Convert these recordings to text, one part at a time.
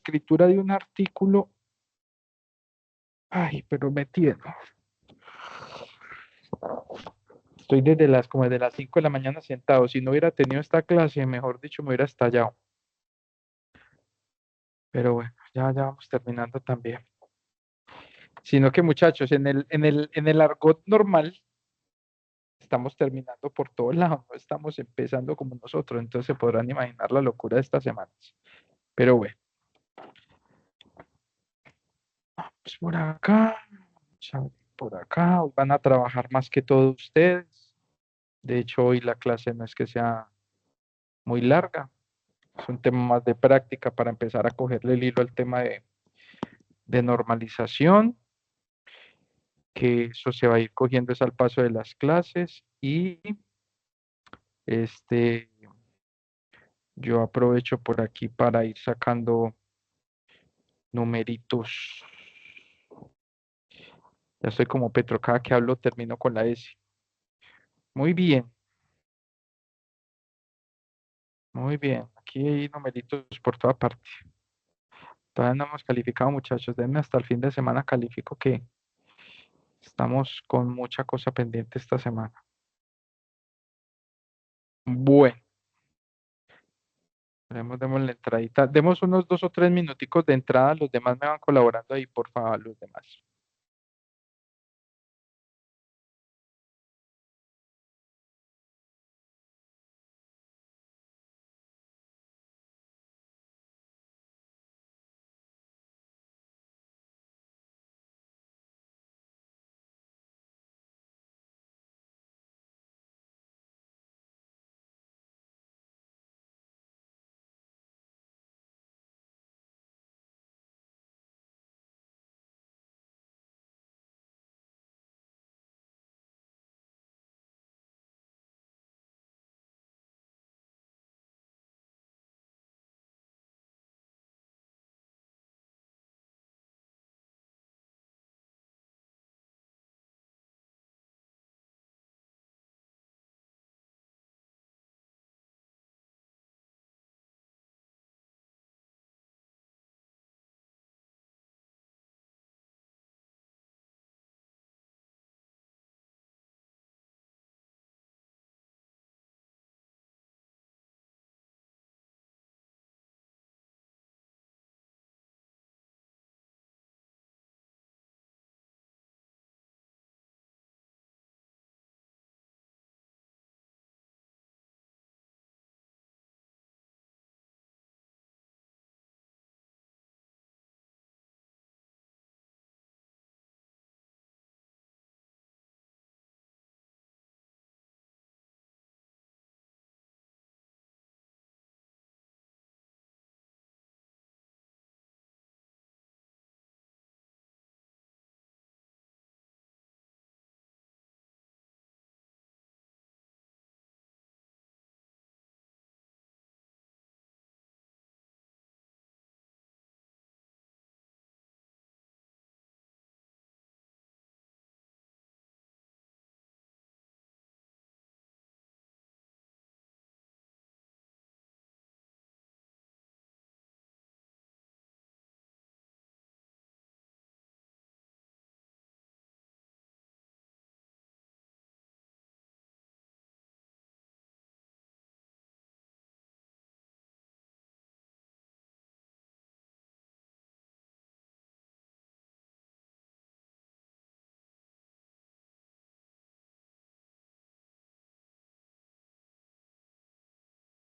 escritura de un artículo. Ay, pero me tiene. Estoy como desde las 5 de la mañana sentado. Si no hubiera tenido esta clase, mejor dicho, me hubiera estallado. Pero bueno, ya vamos terminando también. Sino que muchachos, en el argot normal, estamos terminando por todos lados, no estamos empezando como nosotros, entonces se podrán imaginar la locura de estas semanas. Pero bueno, pues por acá, por acá, hoy van a trabajar más que todos ustedes. De hecho, hoy la clase no es que sea muy larga, es un tema más de práctica para empezar a cogerle el hilo al tema de normalización, que eso se va a ir cogiendo es al paso de las clases y este, yo aprovecho por aquí para ir sacando numeritos. Ya estoy como Petro, cada que hablo termino con la S. Muy bien, muy bien. Aquí hay numeritos por toda parte. Todavía no hemos calificado, muchachos. Denme hasta el fin de semana califico que estamos con mucha cosa pendiente esta semana. Bueno, demos la entradita. Demos unos 2 o 3 minuticos de entrada. Los demás me van colaborando ahí, por favor, los demás.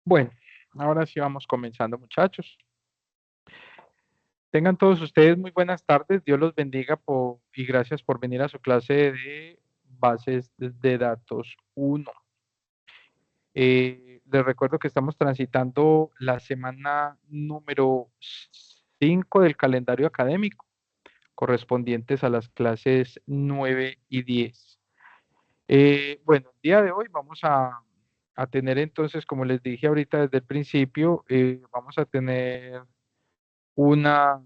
Bueno, ahora sí vamos comenzando, muchachos. Tengan todos ustedes muy buenas tardes. Dios los bendiga y gracias por venir a su clase de bases de datos 1. Les recuerdo que estamos transitando la semana número 5 del calendario académico, correspondientes a las clases 9 y 10. Bueno, el día de hoy vamos a tener entonces, como les dije ahorita desde el principio, vamos a tener una,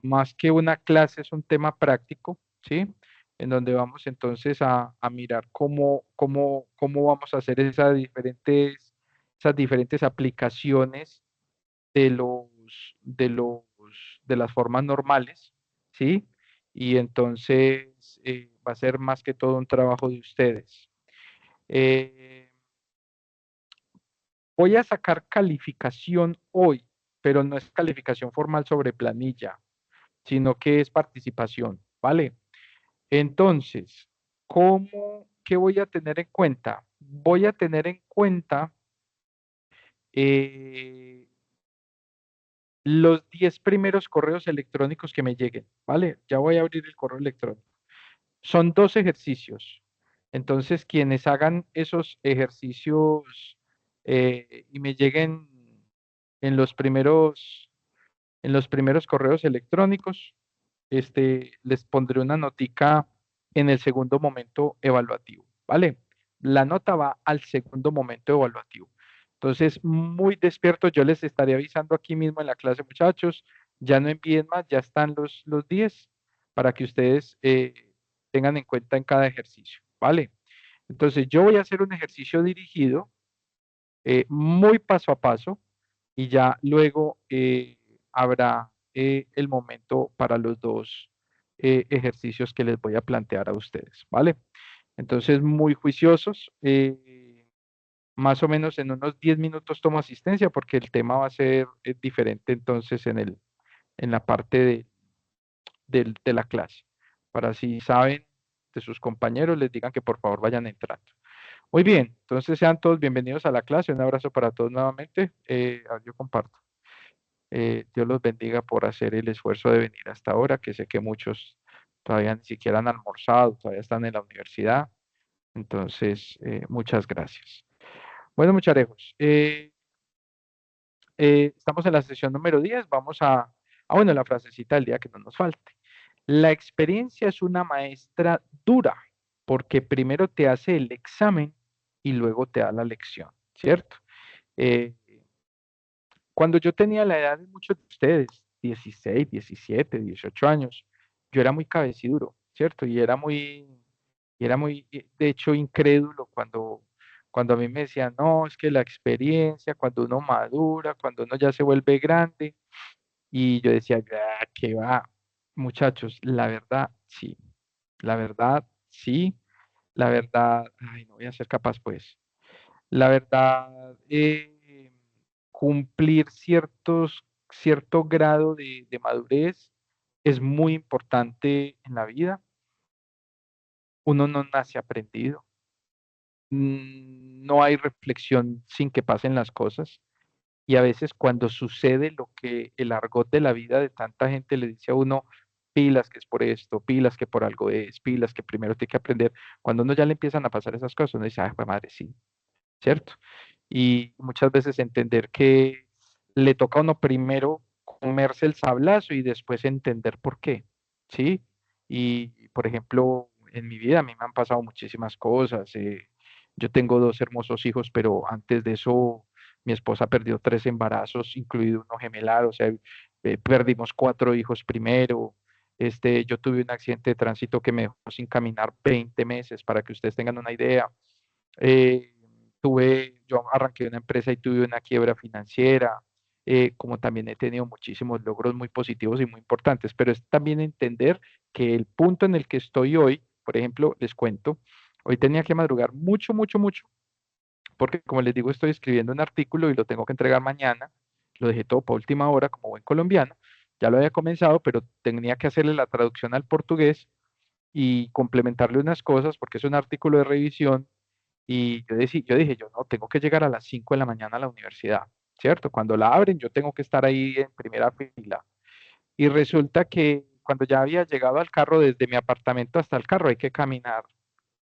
más que una clase, es un tema práctico, ¿sí? En donde vamos entonces a mirar cómo vamos a hacer esas diferentes aplicaciones de los, de los, las formas normales, ¿sí? Y entonces va a ser más que todo un trabajo de ustedes. Eh, Voy a sacar calificación hoy, pero no es calificación formal sobre planilla, sino que es participación, ¿vale? Entonces, ¿qué voy a tener en cuenta? Voy a tener en cuenta eh, los 10 primeros correos electrónicos que me lleguen, ¿vale? Ya voy a abrir el correo electrónico. Son 2 ejercicios. Entonces, quienes hagan esos ejercicios y me lleguen en los primeros, en los primeros correos electrónicos, les pondré una notica en el segundo momento evaluativo, ¿vale? La nota va al segundo momento evaluativo. Entonces, muy despierto, yo les estaré avisando aquí mismo en la clase, muchachos, ya no envíen más, ya están los 10 para que ustedes tengan en cuenta en cada ejercicio, ¿vale? Entonces, yo voy a hacer un ejercicio dirigido, muy paso a paso, y ya luego habrá el momento para los dos ejercicios que les voy a plantear a ustedes, ¿vale? Entonces, muy juiciosos, más o menos en unos 10 minutos tomo asistencia porque el tema va a ser diferente entonces en la parte de la clase, para si saben de sus compañeros, les digan que por favor vayan entrando. Muy bien, entonces sean todos bienvenidos a la clase, un abrazo para todos nuevamente, yo comparto. Dios los bendiga por hacer el esfuerzo de venir hasta ahora, que sé que muchos todavía ni siquiera han almorzado, todavía están en la universidad. Entonces, muchas gracias. Bueno, mucharejos, estamos en la sesión número 10. Bueno, la frasecita del día que no nos falte. La experiencia es una maestra dura, porque primero te hace el examen y luego te da la lección, ¿cierto? Eh, Cuando yo tenía la edad de muchos de ustedes, 16, 17, 18 años, yo era muy cabeciduro, ¿cierto? De hecho, incrédulo cuando a mí me decían, no, es que la experiencia, cuando uno madura, cuando uno ya se vuelve grande, y yo decía, "Ah, ¿qué va? Muchachos, la verdad, sí, la verdad, sí, la verdad, ay, no voy a ser capaz, pues. La verdad, cumplir cierto grado de madurez es muy importante en la vida. Uno no nace aprendido. No hay reflexión sin que pasen las cosas. Y a veces cuando sucede lo que el argot de la vida de tanta gente le dice a uno, pilas que es por esto, pilas que por algo es, pilas que primero tiene que aprender. Cuando uno ya le empiezan a pasar esas cosas, uno dice, ay, pues madre, sí, ¿cierto? Y muchas veces entender que le toca a uno primero comerse el sablazo y después entender por qué, ¿sí? Y, por ejemplo, en mi vida a mí me han pasado muchísimas cosas. Yo tengo 2 hermosos hijos, pero antes de eso mi esposa perdió 3 embarazos, incluido uno gemelar, o sea, perdimos 4 hijos primero. Yo tuve un accidente de tránsito que me dejó sin caminar 20 meses, para que ustedes tengan una idea. Eh, yo arranqué una empresa y tuve una quiebra financiera, como también he tenido muchísimos logros muy positivos y muy importantes, pero es también entender que el punto en el que estoy hoy, por ejemplo, les cuento, hoy tenía que madrugar mucho, mucho, mucho, porque como les digo, estoy escribiendo un artículo y lo tengo que entregar mañana, lo dejé todo para última hora como buen colombiano, ya lo había comenzado, pero tenía que hacerle la traducción al portugués y complementarle unas cosas porque es un artículo de revisión y yo dije, yo no, tengo que llegar a las 5 de la mañana a la universidad, ¿cierto? Cuando la abren, yo tengo que estar ahí en primera fila. Y resulta que cuando ya había llegado al carro, desde mi apartamento hasta el carro, hay que caminar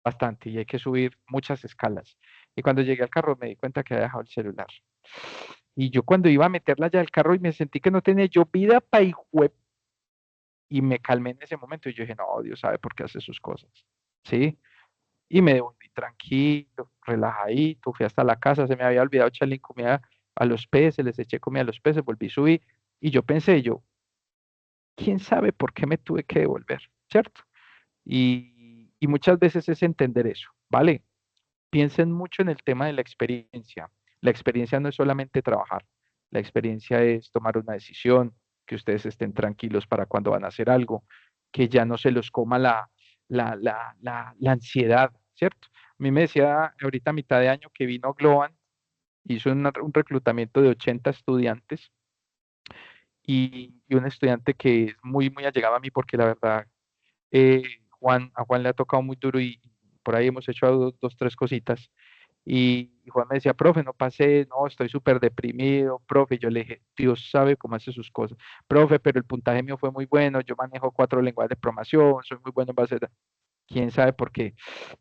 bastante y hay que subir muchas escalas. Y cuando llegué al carro me di cuenta que había dejado el celular. Y yo cuando iba a meterla ya al carro y me sentí que no tenía yo vida pa' y me calmé en ese momento y yo dije, no, Dios sabe por qué hace sus cosas, ¿sí? Y me devolví tranquilo, relajadito, fui hasta la casa, se me había olvidado echarle comida a los peces, les eché comida a los peces, volví, subí, y yo pensé, ¿quién sabe por qué me tuve que devolver? ¿Cierto? Y muchas veces es entender eso, ¿vale? Piensen mucho en el tema de la experiencia. La experiencia no es solamente trabajar, la experiencia es tomar una decisión, que ustedes estén tranquilos para cuando van a hacer algo, que ya no se los coma la ansiedad, ¿cierto? A mí me decía ahorita a mitad de año que vino Globan, hizo un reclutamiento de 80 estudiantes y un estudiante que es muy, muy allegado a mí porque la verdad, a Juan le ha tocado muy duro y por ahí hemos hecho dos, tres cositas. Y Juan me decía, profe, no pasé, no, estoy súper deprimido, profe. Yo le dije, Dios sabe cómo hace sus cosas. Profe, pero el puntaje mío fue muy bueno, yo manejo 4 lenguajes de programación, soy muy bueno en base de... ¿Quién sabe por qué?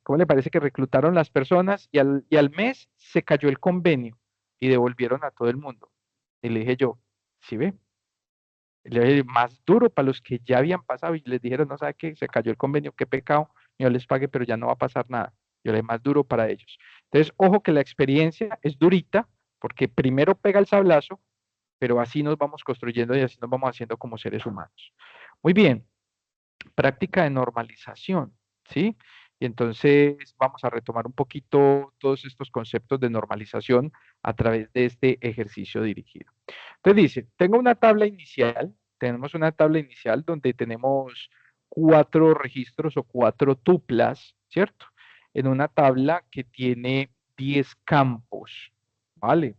¿Cómo le parece que reclutaron las personas y al mes se cayó el convenio y devolvieron a todo el mundo? Y le dije yo, ¿sí ve? Le dije, más duro para los que ya habían pasado y les dijeron, no sabe qué, se cayó el convenio, qué pecado, yo les pague, pero ya no va a pasar nada. Yo le dije, más duro para ellos. Entonces, ojo que la experiencia es durita, porque primero pega el sablazo, pero así nos vamos construyendo y así nos vamos haciendo como seres humanos. Muy bien, práctica de normalización, ¿sí? Y entonces vamos a retomar un poquito todos estos conceptos de normalización a través de este ejercicio dirigido. Entonces dice, tenemos una tabla inicial donde tenemos 4 registros o 4 tuplas, ¿cierto? En una tabla que tiene 10 campos, ¿vale?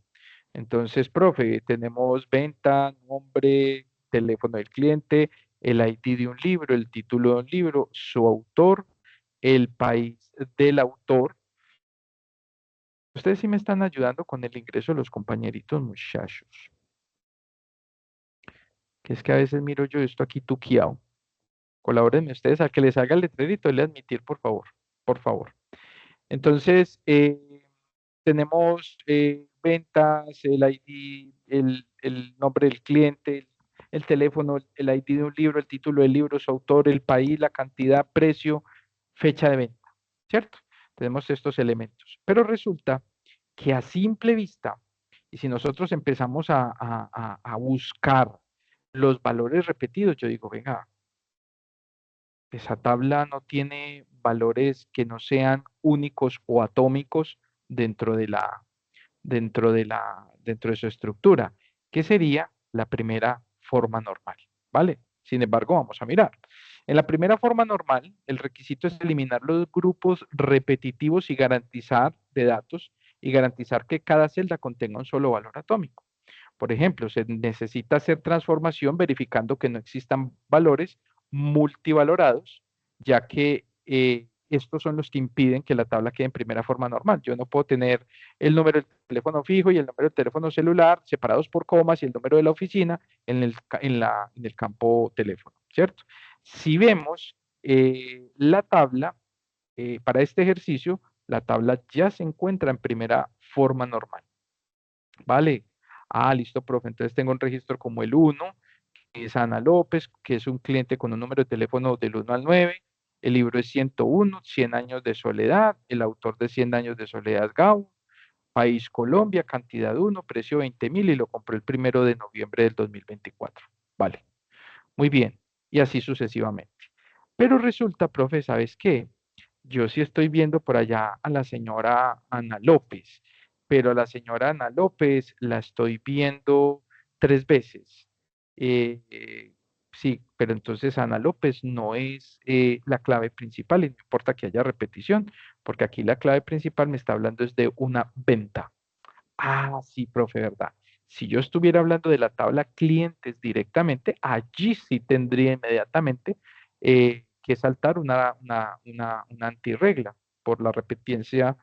Entonces, profe, tenemos venta, nombre, teléfono del cliente, el ID de un libro, el título de un libro, su autor, el país del autor. Ustedes sí me están ayudando con el ingreso de los compañeritos, muchachos. Que es que a veces miro yo esto aquí tuqueado. Colabórenme ustedes al que les haga el letrerito, le admitir, por favor, por favor. Entonces, tenemos ventas, el ID, el nombre del cliente, el teléfono, el ID de un libro, el título del libro, su autor, el país, la cantidad, precio, fecha de venta, ¿cierto? Tenemos estos elementos. Pero resulta que a simple vista, y si nosotros empezamos a buscar los valores repetidos, yo digo, venga, esa tabla no tiene valores que no sean únicos o atómicos dentro de dentro de su estructura, que sería la primera forma normal, ¿vale? Sin embargo, vamos a mirar. En la primera forma normal, el requisito es eliminar los grupos repetitivos y garantizar de datos y garantizar que cada celda contenga un solo valor atómico. Por ejemplo, se necesita hacer transformación verificando que no existan valores multivalorados, ya que estos son los que impiden que la tabla quede en primera forma normal. Yo no puedo tener el número del teléfono fijo y el número del teléfono celular separados por comas y el número de la oficina en el campo teléfono, ¿cierto? Si vemos la tabla, para este ejercicio, la tabla ya se encuentra en primera forma normal. Vale. Ah, listo, profe. Entonces tengo un registro como el 1, que es Ana López, que es un cliente con un número de teléfono del 1 al 9. El libro es 101, 100 años de soledad. El autor de 100 años de soledad, Gau. País Colombia, cantidad 1, precio 20.000 y lo compró el 1 de noviembre del 2024. Vale, muy bien. Y así sucesivamente. Pero resulta, profe, ¿sabes qué? Yo sí estoy viendo por allá a la señora Ana López, pero a la señora Ana López la estoy viendo 3 veces. Sí, pero entonces Ana López no es la clave principal y no importa que haya repetición, porque aquí la clave principal me está hablando es de una venta. Ah, sí, profe, ¿verdad? Si yo estuviera hablando de la tabla clientes directamente, allí sí tendría inmediatamente que saltar una antirregla por la repitencia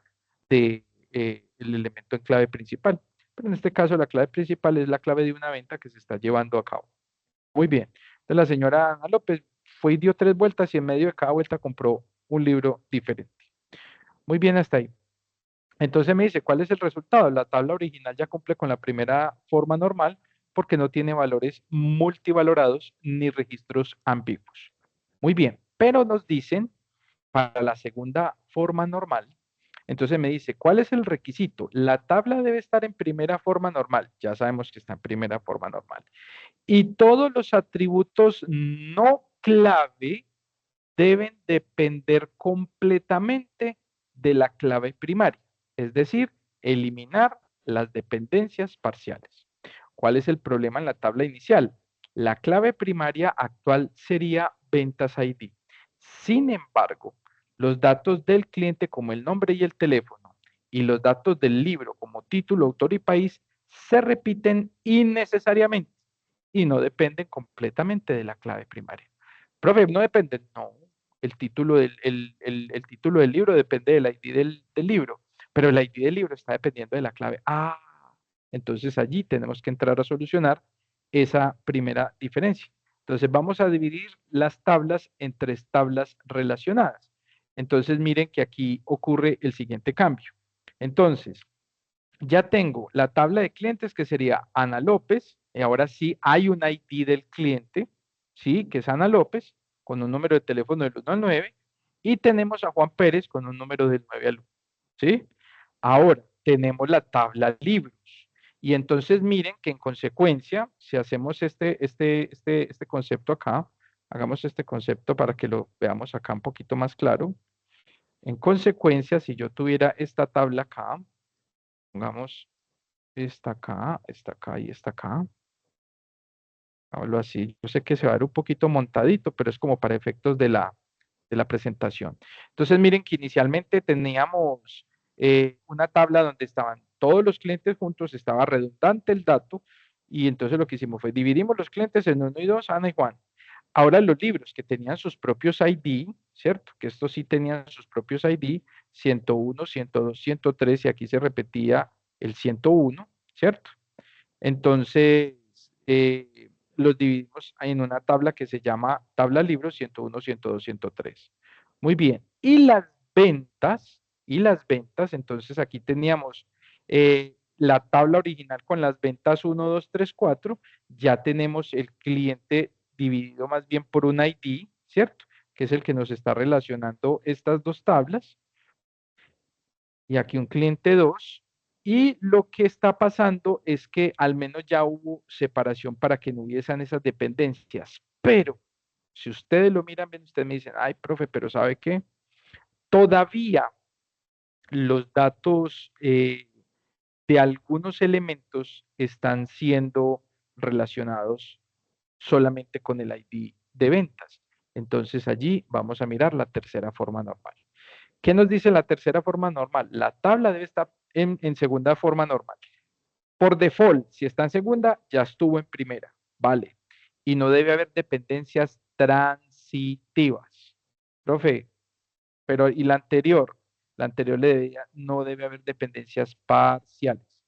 de el elemento en clave principal. Pero en este caso la clave principal es la clave de una venta que se está llevando a cabo. Muy bien. Entonces la señora Ana López fue y dio 3 vueltas y en medio de cada vuelta compró un libro diferente. Muy bien hasta ahí. Entonces me dice, ¿cuál es el resultado? La tabla original ya cumple con la primera forma normal porque no tiene valores multivalorados ni registros ambiguos. Muy bien, pero nos dicen para la segunda forma normal. Entonces me dice, ¿cuál es el requisito? La tabla debe estar en primera forma normal. Ya sabemos que está en primera forma normal. Y todos los atributos no clave deben depender completamente de la clave primaria, es decir, eliminar las dependencias parciales. ¿Cuál es el problema en la tabla inicial? La clave primaria actual sería ventas ID. Sin embargo, los datos del cliente como el nombre y el teléfono y los datos del libro como título, autor y país se repiten innecesariamente y no dependen completamente de la clave primaria. Profe, no dependen, no. El título del libro depende del ID del libro, pero el ID del libro está dependiendo de la clave. Ah, entonces allí tenemos que entrar a solucionar esa primera diferencia. Entonces vamos a dividir las tablas en tres tablas relacionadas. Entonces miren que aquí ocurre el siguiente cambio. Entonces, ya tengo la tabla de clientes que sería Ana López, y ahora sí hay un ID del cliente, ¿sí? Que es Ana López, con un número de teléfono del 1 al 9, y tenemos a Juan Pérez con un número del 9 al 1, ¿sí? Ahora, tenemos la tabla libros, y entonces miren que en consecuencia, si hacemos este concepto acá, hagamos este concepto para que lo veamos acá un poquito más claro. En consecuencia, si yo tuviera esta tabla acá, pongamos está acá y está acá. Hablo así. Yo sé que se va a ver un poquito montadito, pero es como para efectos de la presentación. Entonces, miren que inicialmente teníamos una tabla donde estaban todos los clientes juntos, estaba redundante el dato, y entonces lo que hicimos fue dividimos los clientes en uno y dos, Ana y Juan. Ahora los libros que tenían sus propios ID, ¿cierto? Que estos sí tenían sus propios ID, 101, 102, 103, y aquí se repetía el 101, ¿cierto? Entonces, los dividimos en una tabla que se llama tabla libros 101, 102, 103. Muy bien. Y las ventas, entonces aquí teníamos la tabla original con las ventas 1, 2, 3, 4. Ya tenemos el cliente dividido más bien por un ID, ¿cierto? Que es el que nos está relacionando estas dos tablas, y aquí un cliente 2. Y lo que está pasando es que al menos ya hubo separación para que no hubiesen esas dependencias. Pero si ustedes lo miran bien, ustedes me dicen, ay, profe, pero ¿sabe qué? Todavía los datos de algunos elementos están siendo relacionados solamente con el ID de ventas. Entonces allí vamos a mirar la tercera forma normal. ¿Qué nos dice la tercera forma normal? La tabla debe estar en segunda forma normal. Por default, si está en segunda, ya estuvo en primera. Vale. Y no debe haber dependencias transitivas. Profe, pero ¿y la anterior? La anterior no debe haber dependencias parciales.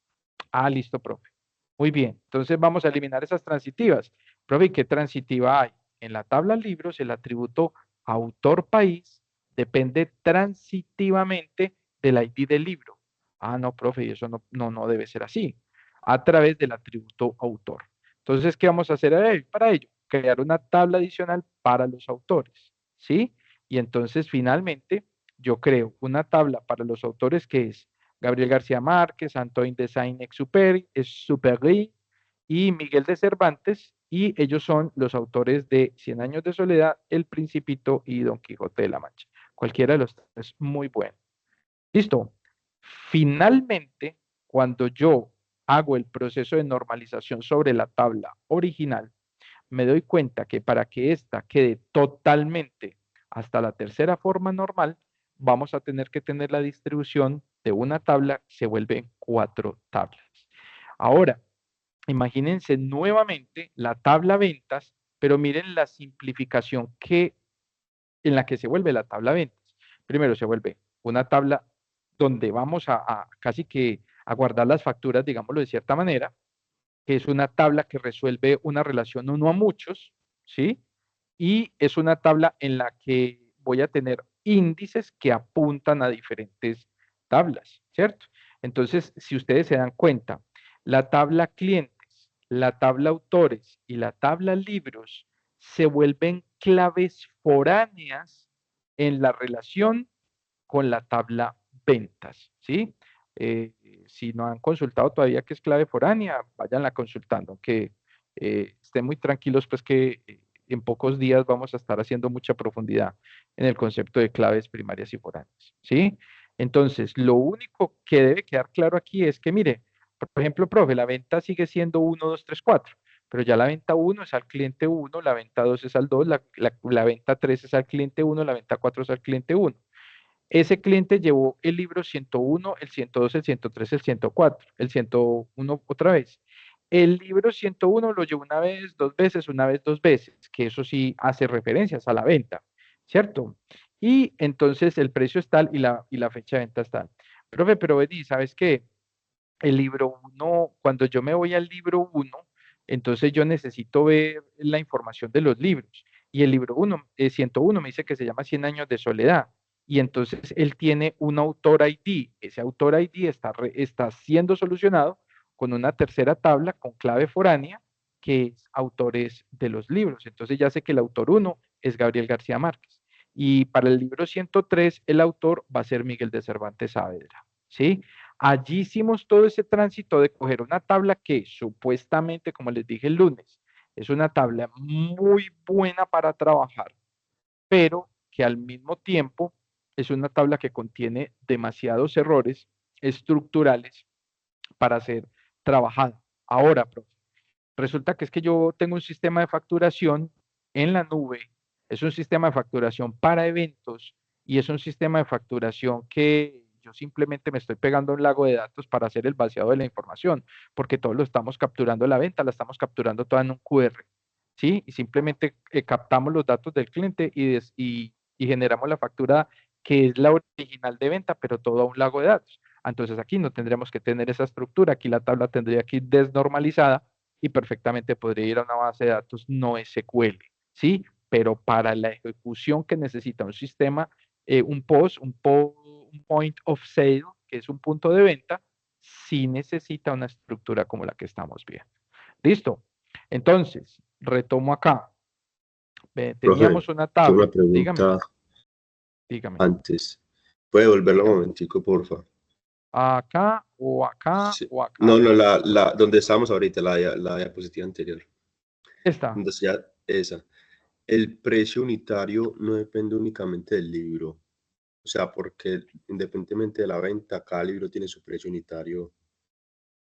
Ah, listo, profe. Muy bien. Entonces vamos a eliminar esas transitivas. Profe, ¿y qué transitiva hay? En la tabla libros, el atributo autor-país depende transitivamente del ID del libro. Ah, no, profe, y eso no debe ser así. A través del atributo autor. Entonces, ¿qué vamos a hacer para ello? Crear una tabla adicional para los autores. ¿Sí? Y entonces, finalmente, yo creo una tabla para los autores que es Gabriel García Márquez, Antoine de Saint-Exupéry y Miguel de Cervantes, y ellos son los autores de Cien años de soledad, El Principito y Don Quijote de la Mancha. Cualquiera de los tres es muy bueno. Listo. Finalmente, cuando yo hago el proceso de normalización sobre la tabla original, me doy cuenta que para que ésta quede totalmente hasta la tercera forma normal, vamos a tener que tener la distribución de una tabla que se vuelve en cuatro tablas. Ahora, imagínense nuevamente la tabla ventas, pero miren la simplificación en la que se vuelve la tabla ventas. Primero se vuelve una tabla donde vamos a casi que a guardar las facturas, digámoslo de cierta manera, que es una tabla que resuelve una relación uno a muchos, ¿sí? Y es una tabla en la que voy a tener índices que apuntan a diferentes tablas, ¿cierto? Entonces, si ustedes se dan cuenta, la tabla clientes, la tabla autores y la tabla libros se vuelven claves foráneas en la relación con la tabla ventas, ¿sí? Eh, si no han consultado todavía qué es clave foránea, váyanla consultando, que estén muy tranquilos, pues que en pocos días vamos a estar haciendo mucha profundidad en el concepto de claves primarias y foráneas, ¿sí? Entonces, lo único que debe quedar claro aquí es que, mire, por ejemplo, profe, la venta sigue siendo 1, 2, 3, 4, pero ya la venta uno es al cliente uno, la venta 2 es al 2, la venta 3 es al cliente uno, la venta 4 es al cliente uno. Ese cliente llevó el libro 101, el 102, el 103, el 104, el 101 otra vez. El libro 101 lo llevó una vez, dos veces, una vez, dos veces, que eso sí hace referencias a la venta, ¿cierto? Y entonces el precio es tal y la fecha de venta es tal. Profe, pero Eddie, ¿sabes qué? El libro uno, cuando yo me voy al libro uno, entonces yo necesito ver la información de los libros. Y el libro uno, 101, me dice que se llama 100 años de soledad. Y entonces él tiene un autor ID. Ese autor ID está siendo solucionado con una tercera tabla con clave foránea, que es autores de los libros. Entonces ya sé que el autor uno es Gabriel García Márquez. Y para el libro 103, el autor va a ser Miguel de Cervantes Saavedra. ¿Sí? Allí hicimos todo ese tránsito de coger una tabla que supuestamente, como les dije el lunes, es una tabla muy buena para trabajar, pero que al mismo tiempo es una tabla que contiene demasiados errores estructurales para ser trabajada. Ahora, profe, resulta que es que yo tengo un sistema de facturación en la nube, es un sistema de facturación para eventos y es un sistema de facturación que yo simplemente me estoy pegando a un lago de datos para hacer el vaciado de la información, porque todo lo estamos capturando la venta, la estamos capturando toda en un QR, ¿sí? Y simplemente captamos los datos del cliente y generamos la factura que es la original de venta, pero todo a un lago de datos. Entonces aquí no tendríamos que tener esa estructura, aquí la tabla tendría que ir desnormalizada y perfectamente podría ir a una base de datos no SQL, ¿sí? Pero para la ejecución que necesita un sistema, un point of sale, que es un punto de venta, sí necesita una estructura como la que estamos viendo. ¿Listo? Entonces, retomo acá. Profe, Teníamos una tengo una tabla, dígame, pregunta dígame. antes. ¿Puede volverlo un Dígame. momentico, porfa? Acá o acá Sí. o acá. No, no, donde estábamos ahorita, la diapositiva anterior. Está. Donde sea esa. El precio unitario no depende únicamente del libro. O sea, porque independientemente de la venta, cada libro tiene su precio unitario.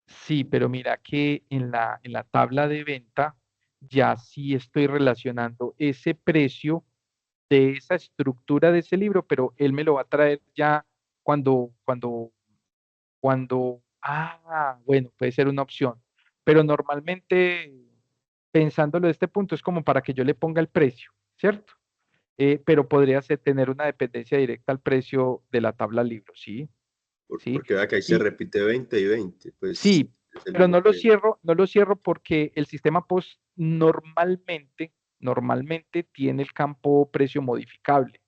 Sí, pero mira que en la tabla de venta ya sí estoy relacionando ese precio de esa estructura de ese libro, pero él me lo va a traer ya bueno, puede ser una opción, pero normalmente pensándolo de este punto es como para que yo le ponga el precio, ¿cierto? Pero podría ser tener una dependencia directa al precio de la tabla libro, ¿sí? ¿Sí? Porque vea que ahí se Y repite 20 y 20, pues sí, es el pero mismo precio. no lo cierro porque el sistema POS normalmente tiene el campo precio modificable.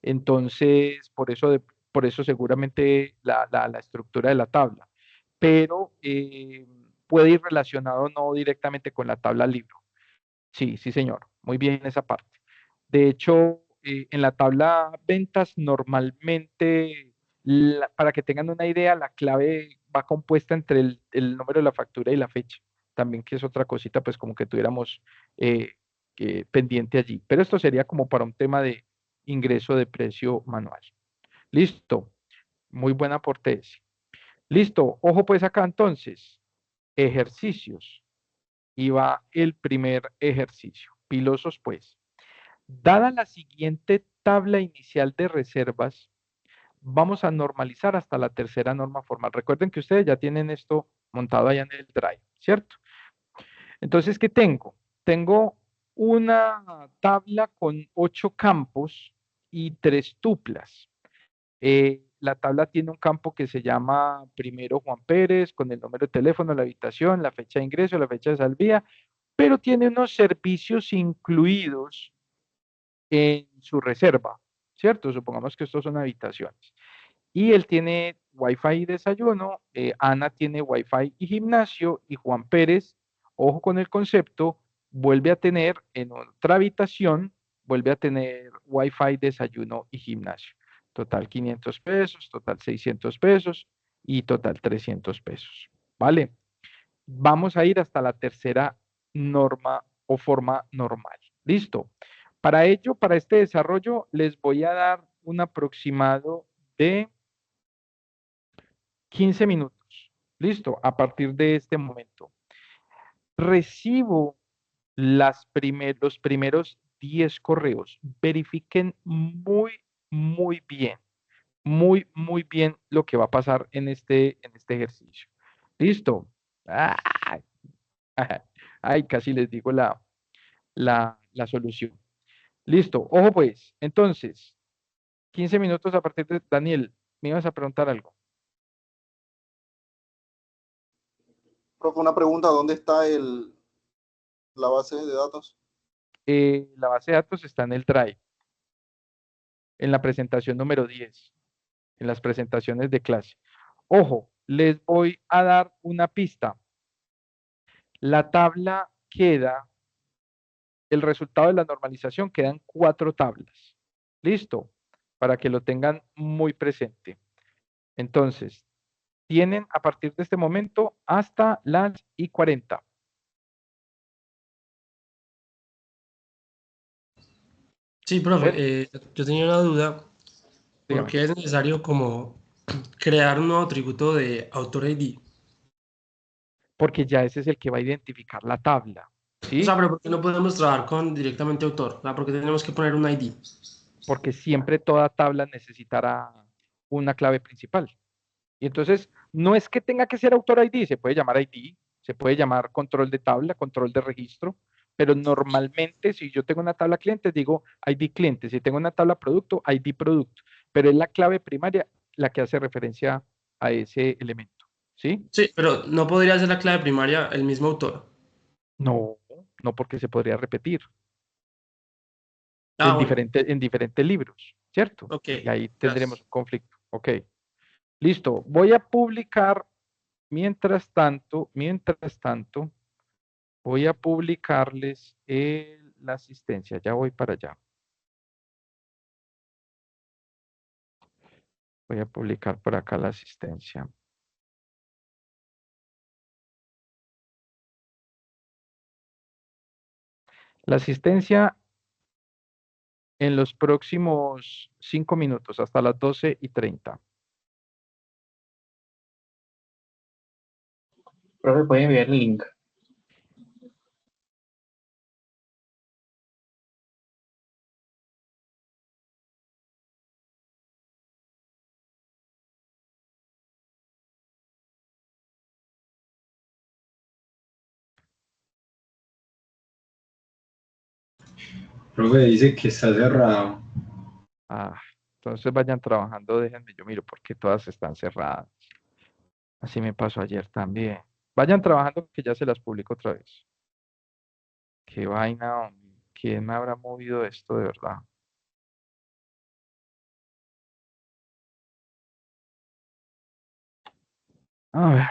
Entonces, por eso seguramente la estructura de la tabla. Pero puede ir relacionado no directamente con la tabla libro. Sí, sí, señor. Muy bien esa parte. De hecho, en la tabla ventas, normalmente, para que tengan una idea, la clave va compuesta entre el número de la factura y la fecha. También que es otra cosita, pues como que tuviéramos eh, pendiente allí. Pero esto sería como para un tema de ingreso de precio manual. Listo. Muy buen aporte ese. Listo. Ojo pues acá entonces. Ejercicios. Y va el primer ejercicio. Pilosos pues. Dada la siguiente tabla inicial de reservas, vamos a normalizar hasta la tercera norma formal. Recuerden que ustedes ya tienen esto montado allá en el Drive, ¿cierto? Entonces, ¿qué tengo? Tengo una tabla con 8 campos y 3 tuplas. La tabla tiene un campo que se llama primero Juan Pérez, con el número de teléfono, la habitación, la fecha de ingreso, la fecha de salida, pero tiene unos servicios incluidos en su reserva, ¿cierto? Supongamos que estos son habitaciones. Y él tiene Wi-Fi y desayuno, Ana tiene Wi-Fi y gimnasio, y Juan Pérez, ojo con el concepto, vuelve a tener en otra habitación, vuelve a tener Wi-Fi, desayuno y gimnasio. Total 500 pesos, total 600 pesos y total 300 pesos. ¿Vale? Vamos a ir hasta la tercera norma o forma normal. Listo. Para ello, para este desarrollo, les voy a dar un aproximado de 15 minutos. Listo, a partir de este momento. Recibo los primeros 10 correos. Verifiquen muy bien lo que va a pasar en este ejercicio. ¿Listo? Ah, ay, casi les digo la solución. Listo. Ojo pues. Entonces, 15 minutos a partir de Daniel. Me ibas a preguntar algo. Profe, una pregunta, ¿dónde está la base de datos? La base de datos está en el Drive, en la presentación número 10, en las presentaciones de clase. Ojo, les voy a dar una pista. La tabla queda, el resultado de la normalización queda en 4 tablas. ¿Listo? Para que lo tengan muy presente. Entonces, tienen a partir de este momento hasta las y 40. Sí, ¿Ven? profe, yo tenía una duda. ¿Por Dígame. qué es necesario como crear un nuevo atributo de autor ID? Porque ya ese es el que va a identificar la tabla. O sea, ¿Sí? pero ¿por qué no podemos trabajar con directamente autor? O sea, ¿por qué tenemos que poner un ID? Porque siempre toda tabla necesitará una clave principal. Y entonces, no es que tenga que ser autor ID, se puede llamar ID, se puede llamar control de tabla, control de registro, pero normalmente si yo tengo una tabla cliente, digo ID cliente, si tengo una tabla producto, ID producto, pero es la clave primaria la que hace referencia a ese elemento, ¿sí? Sí, pero no podría ser la clave primaria el mismo autor. No, no porque se podría repetir Ah, bueno, en diferentes libros, ¿cierto? ok, Y ahí tendremos gracias. un conflicto. Ok, listo. Voy a publicar, mientras tanto, voy a publicarles la asistencia. Ya voy para allá. Voy a publicar por acá la asistencia. La asistencia en los próximos 5 minutos, hasta las 12:30. Profe, puede enviar el link. Profe, dice que está cerrado. Ah, entonces vayan trabajando, déjenme, yo miro porque todas están cerradas. Así me pasó ayer también. Vayan trabajando que ya se las publico otra vez. Qué vaina, hombre. ¿Quién me habrá movido esto de verdad? A ver.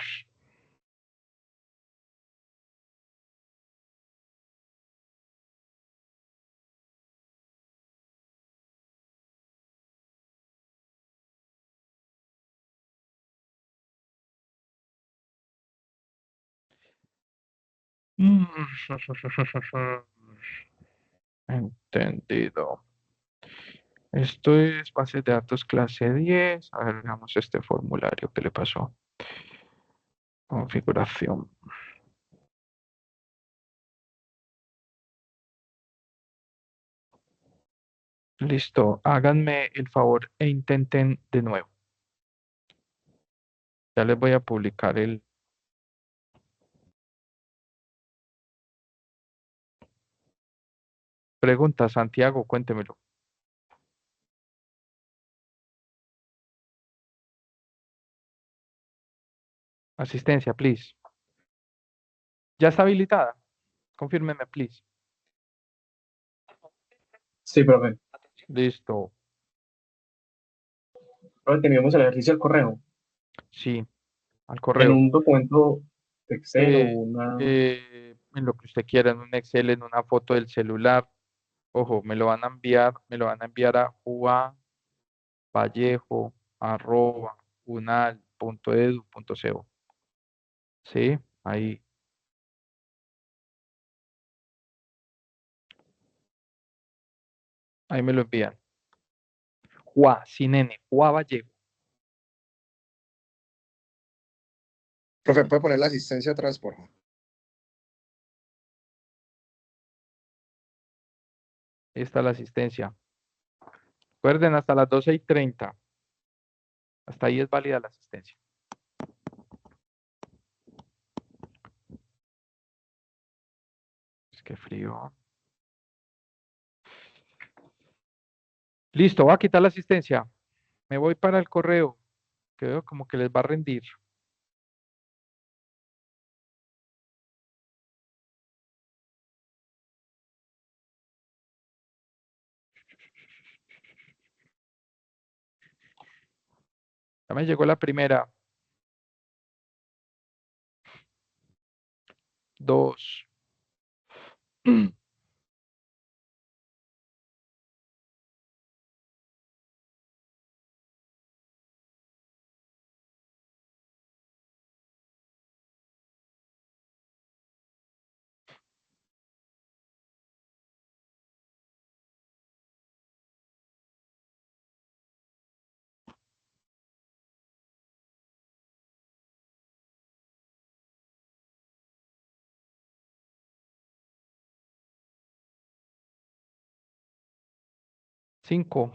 Mm, Entendido. Esto es base de datos clase 10. A ver, veamos este formulario. ¿Qué le pasó? Configuración. Listo. Háganme el favor e intenten de nuevo. Ya les voy a publicar el... Pregunta, Santiago, cuéntemelo. Asistencia, please. ¿Ya está habilitada? Confírmeme, please. Sí, profe. Listo. Profe, teníamos el ejercicio al correo. Sí, al En correo. un documento de Excel o Eh, una... en lo que usted quiera, en un Excel, en una foto del celular. Ojo, me lo van a enviar a juavallejo@unal.edu.co. Sí, ahí me lo envían. Sin N, Juá Vallejo. Profe, ¿puede poner la asistencia atrás, por favor? Ahí está la asistencia. Recuerden, hasta las 12:30. Hasta ahí es válida la asistencia. Es que frío. Listo, voy a quitar la asistencia. Me voy para el correo. Que veo como que les va a rendir. Ya me llegó la primera. 2. 5.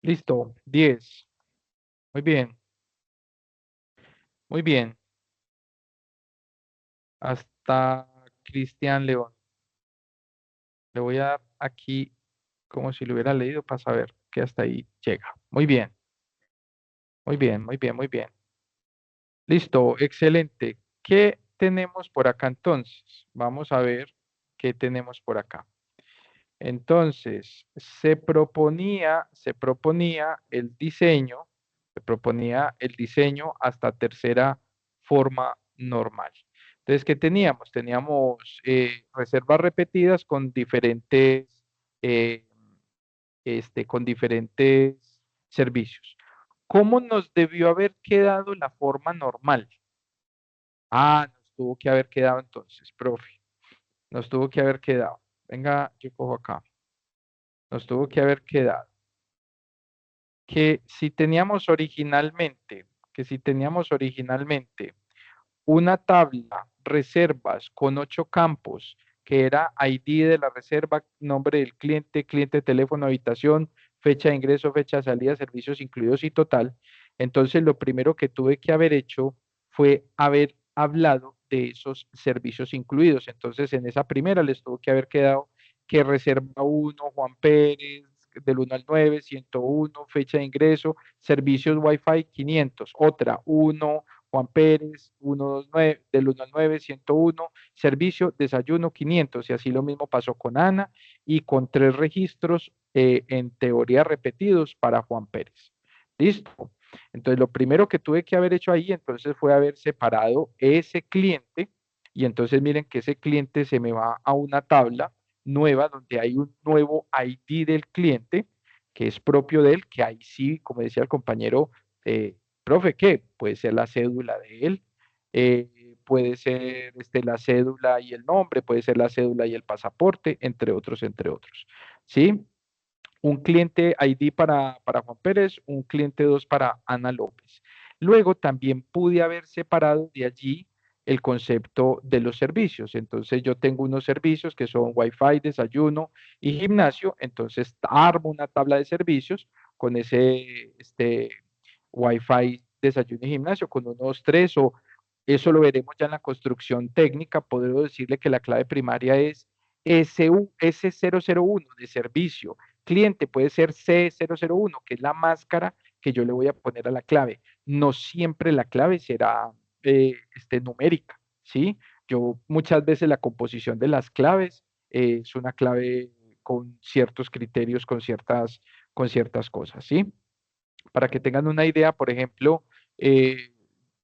Listo. 10. Muy bien. Muy bien. Hasta Cristian León. Le voy a dar aquí como si lo hubiera leído para saber que hasta ahí llega. Muy bien. Muy bien, muy bien, muy bien. Listo, excelente. ¿Qué tenemos por acá entonces? Vamos a ver qué tenemos por acá. Entonces, se proponía el diseño hasta tercera forma normal. Entonces, ¿qué teníamos? Teníamos reservas repetidas eh, con diferentes servicios. ¿Cómo nos debió haber quedado la forma normal? Ah, nos tuvo que haber quedado entonces, profe. Nos tuvo que haber quedado. Venga, yo cojo acá. Nos tuvo que haber quedado que si teníamos originalmente una tabla reservas con 8 campos, que era ID de la reserva, nombre del cliente, cliente, teléfono, habitación, fecha de ingreso, fecha de salida, servicios incluidos y total. Entonces, lo primero que tuve que haber hecho fue haber hablado de esos servicios incluidos. Entonces, en esa primera les tuvo que haber quedado que reserva 1, Juan Pérez, del 1 al 9, 101, fecha de ingreso, servicios Wi-Fi 500, otra 1, Juan Pérez, 129, del 1 al 9, 101, servicio, desayuno 500, y así lo mismo pasó con Ana, y con 3 registros en teoría repetidos para Juan Pérez. ¿Listo? Entonces, lo primero que tuve que haber hecho ahí, entonces, fue haber separado ese cliente, y entonces miren que ese cliente se me va a una tabla nueva donde hay un nuevo ID del cliente, que es propio de él, que ahí sí, como decía el compañero, profe, ¿qué? Puede ser la cédula de él, puede ser la cédula y el nombre, puede ser la cédula y el pasaporte, entre otros, entre otros. ¿Sí? Un cliente ID para Juan Pérez, un cliente 2 para Ana López. Luego también pude haber separado de allí el concepto de los servicios. Entonces yo tengo unos servicios que son Wi-Fi, desayuno y gimnasio. Entonces armo una tabla de servicios con ese Wi-Fi desayuno y gimnasio, con 1, 2, 3, o eso lo veremos ya en la construcción técnica. Podemos decirle que la clave primaria es S001 de servicio. Cliente puede ser C001, que es la máscara que yo le voy a poner a la clave. No siempre la clave será numérica, ¿sí? Yo muchas veces la composición de las claves es una clave con ciertos criterios, con ciertas cosas, ¿sí? Para que tengan una idea, por ejemplo,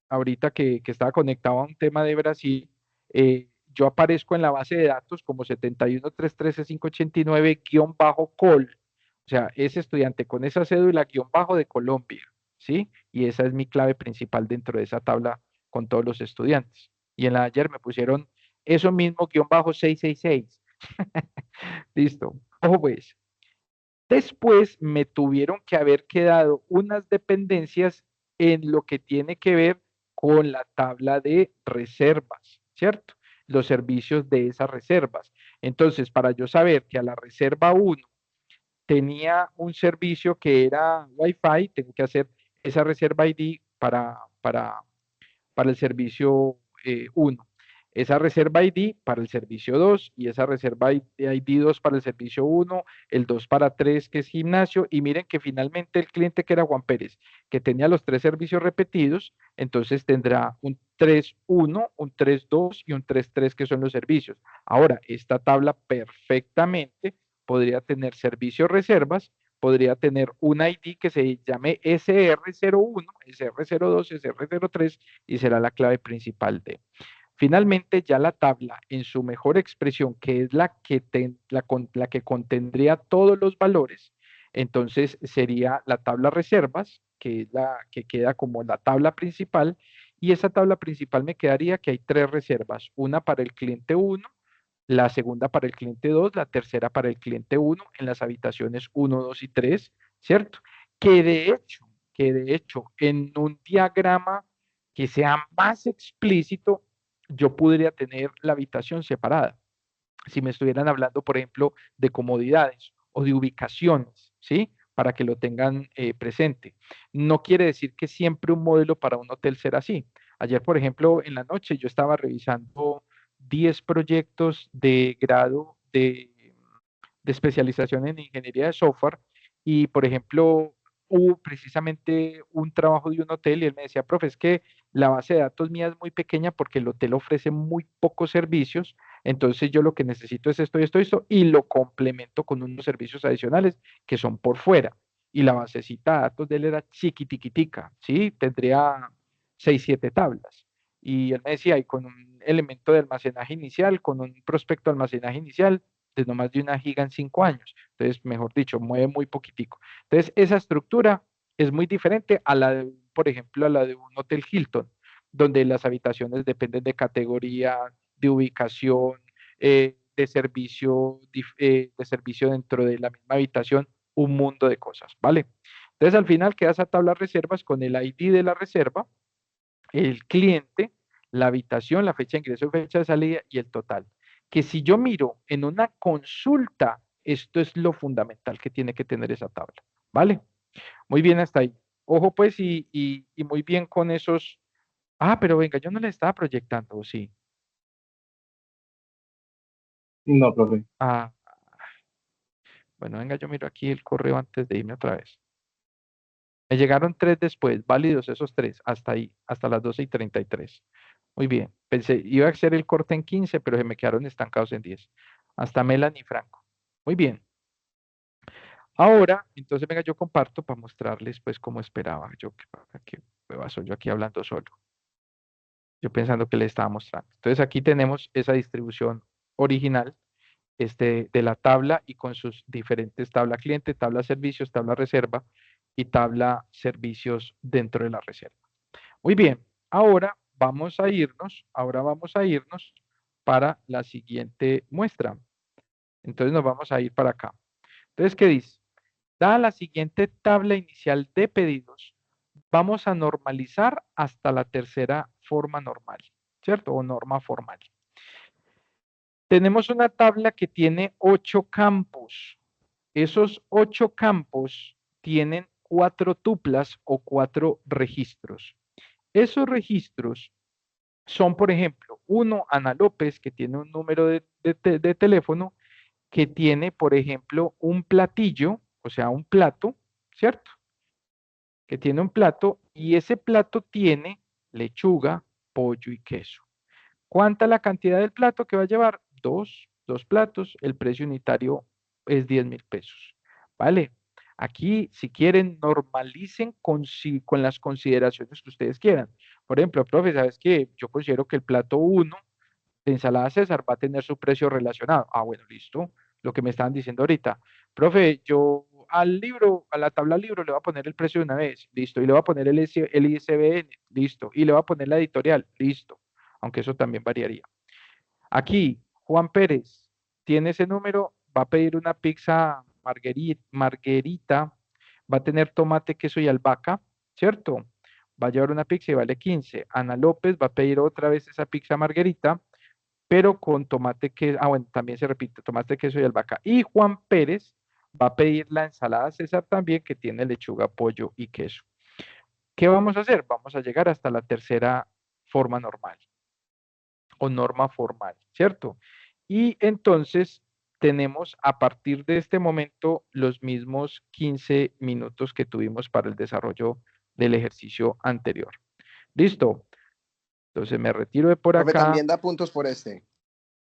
ahorita que estaba conectado a un tema de Brasil, yo aparezco en la base de datos como 71313-589-col, o sea, ese estudiante con esa cédula guión bajo de Colombia, ¿sí? Y esa es mi clave principal dentro de esa tabla con todos los estudiantes. Y en la de ayer me pusieron eso mismo guión bajo 666. Listo. Ojo pues. Después me tuvieron que haber quedado unas dependencias en lo que tiene que ver con la tabla de reservas, ¿cierto? Los servicios de esas reservas. Entonces, para yo saber que a la reserva 1 tenía un servicio que era Wi-Fi, tengo que hacer esa reserva ID para el servicio 1, esa reserva ID para el servicio 2 y esa reserva ID 2 para el servicio 1, el 2 para 3 que es gimnasio, y miren que finalmente el cliente que era Juan Pérez, que tenía los 3 servicios repetidos, entonces tendrá un 3.1, un 3.2 y un 3.3 que son los servicios. Ahora, esta tabla perfectamente podría tener servicios reservas, podría tener un ID que se llame SR01, SR02, SR03 y será la clave principal de. Finalmente, ya la tabla en su mejor expresión, que es la que contendría todos los valores, entonces sería la tabla reservas, que es la que queda como la tabla principal, y esa tabla principal me quedaría que hay 3 reservas, una para el cliente 1, la segunda para el cliente 2, la tercera para el cliente 1 en las habitaciones 1, 2 y 3, ¿cierto? Que de hecho, en un diagrama que sea más explícito, yo podría tener la habitación separada. Si me estuvieran hablando, por ejemplo, de comodidades o de ubicaciones, ¿sí? Para que lo tengan presente. No quiere decir que siempre un modelo para un hotel será así. Ayer, por ejemplo, en la noche yo estaba revisando 10 proyectos de grado de especialización en ingeniería de software y, por ejemplo, hubo precisamente un trabajo de un hotel y él me decía, profe, es que la base de datos mía es muy pequeña porque el hotel ofrece muy pocos servicios, entonces yo lo que necesito es esto y esto y esto y lo complemento con unos servicios adicionales que son por fuera. Y la basecita de datos de él era chiquitiquitica, ¿sí? Tendría 6, 7 tablas. Y él me decía, y con un elemento de almacenaje inicial, con un prospecto de almacenaje inicial, de no más de 1 giga en 5 años. Entonces, mejor dicho, mueve muy poquitico. Entonces, esa estructura es muy diferente a la de, por ejemplo, a la de un Hotel Hilton, donde las habitaciones dependen de categoría, de ubicación, de servicio dentro de la misma habitación, un mundo de cosas, ¿vale? Entonces, al final queda esa tabla de reservas con el ID de la reserva, el cliente, la habitación, la fecha de ingreso y fecha de salida y el total. Que si yo miro en una consulta, esto es lo fundamental que tiene que tener esa tabla, ¿vale? Muy bien hasta ahí. Ojo pues y muy bien con esos. Ah, pero venga, yo no le estaba proyectando, ¿o sí? No, profe. Ah, bueno, venga, yo miro aquí el correo antes de irme otra vez. Me llegaron 3 después, válidos esos 3, hasta ahí, hasta las 12:33. Muy bien, pensé, iba a hacer el corte en 15, pero se me quedaron estancados en 10. Hasta Melanie Franco. Muy bien. Ahora, entonces, venga, yo comparto para mostrarles, pues, cómo esperaba. Que soy yo aquí hablando solo. Yo pensando que les estaba mostrando. Entonces, aquí tenemos esa distribución original de la tabla y con sus diferentes tabla cliente, tabla servicios, tabla reserva y tabla servicios dentro de la reserva. Muy bien, ahora vamos a irnos para la siguiente muestra. Entonces nos vamos a ir para acá. Entonces, ¿qué dice? Dada la siguiente tabla inicial de pedidos, vamos a normalizar hasta la tercera forma normal, ¿cierto? O norma formal. Tenemos una tabla que tiene 8 campos. Esos 8 campos tienen 4 tuplas o 4 registros. Esos registros son, por ejemplo, uno, Ana López, que tiene un número de teléfono, que tiene, por ejemplo, un platillo, o sea, un plato, ¿cierto? Que tiene un plato y ese plato tiene lechuga, pollo y queso. ¿Cuánta la cantidad del plato que va a llevar? Dos platos. El precio unitario es 10.000 pesos. ¿Vale? Aquí, si quieren, normalicen con las consideraciones que ustedes quieran. Por ejemplo, profe, ¿sabes qué? Yo considero que el plato uno de ensalada César va a tener su precio relacionado. Ah, bueno, listo. Lo que me estaban diciendo ahorita. Profe, yo al libro, a la tabla libro, le voy a poner el precio de una vez. Listo. Y le voy a poner el ISBN. Listo. Y le voy a poner la editorial. Listo. Aunque eso también variaría. Aquí, Juan Pérez tiene ese número, va a pedir una pizza marguerita, va a tener tomate, queso y albahaca, ¿cierto? Va a llevar una pizza y vale 15. Ana López va a pedir otra vez esa pizza marguerita, pero con tomate, queso, bueno, también se repite, tomate, queso y albahaca. Y Juan Pérez va a pedir la ensalada César también, que tiene lechuga, pollo y queso. ¿Qué vamos a hacer? Vamos a llegar hasta la tercera forma normal o norma formal, ¿cierto? Y entonces tenemos a partir de este momento los mismos 15 minutos que tuvimos para el desarrollo del ejercicio anterior. ¿Listo? Entonces me retiro de por Profe, acá. también da puntos por este.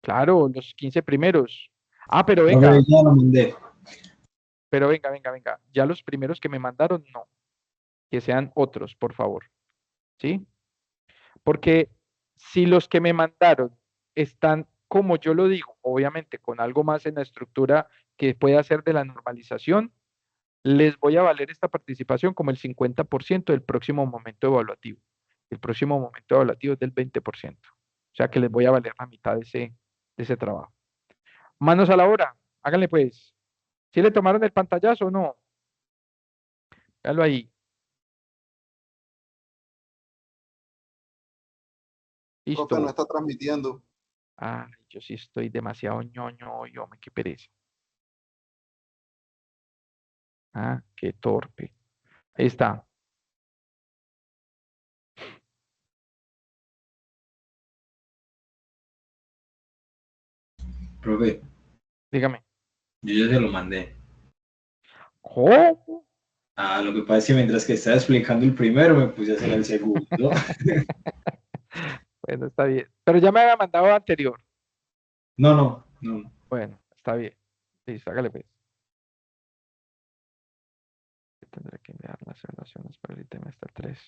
Claro, los 15 primeros. Ah, pero Profe, venga, ya lo mandé. pero venga. Ya los primeros que me mandaron, no. Que sean otros, por favor. ¿Sí? Porque si los que me mandaron están, como yo lo digo, obviamente con algo más en la estructura que pueda ser de la normalización, les voy a valer esta participación como el 50% del próximo momento evaluativo. El próximo momento evaluativo es del 20%. O sea que les voy a valer la mitad de ese trabajo. Manos a la obra, háganle pues. ¿Sí le tomaron el pantallazo o no? Véalo ahí. Profe, no Listo. está transmitiendo. Ay, yo sí estoy demasiado ñoño, yo me qué pereza. Ah, qué torpe. Ahí está. Profe, Dígame. yo ya se lo mandé. ¿Cómo? Ah, lo que pasa es que mientras que estaba explicando el primero, me puse a hacer el segundo. Bueno, está bien. Pero ya me había mandado anterior. No. Bueno, está bien. Listo, hágale pues. Tendré que enviar las relaciones para el trimestre 3.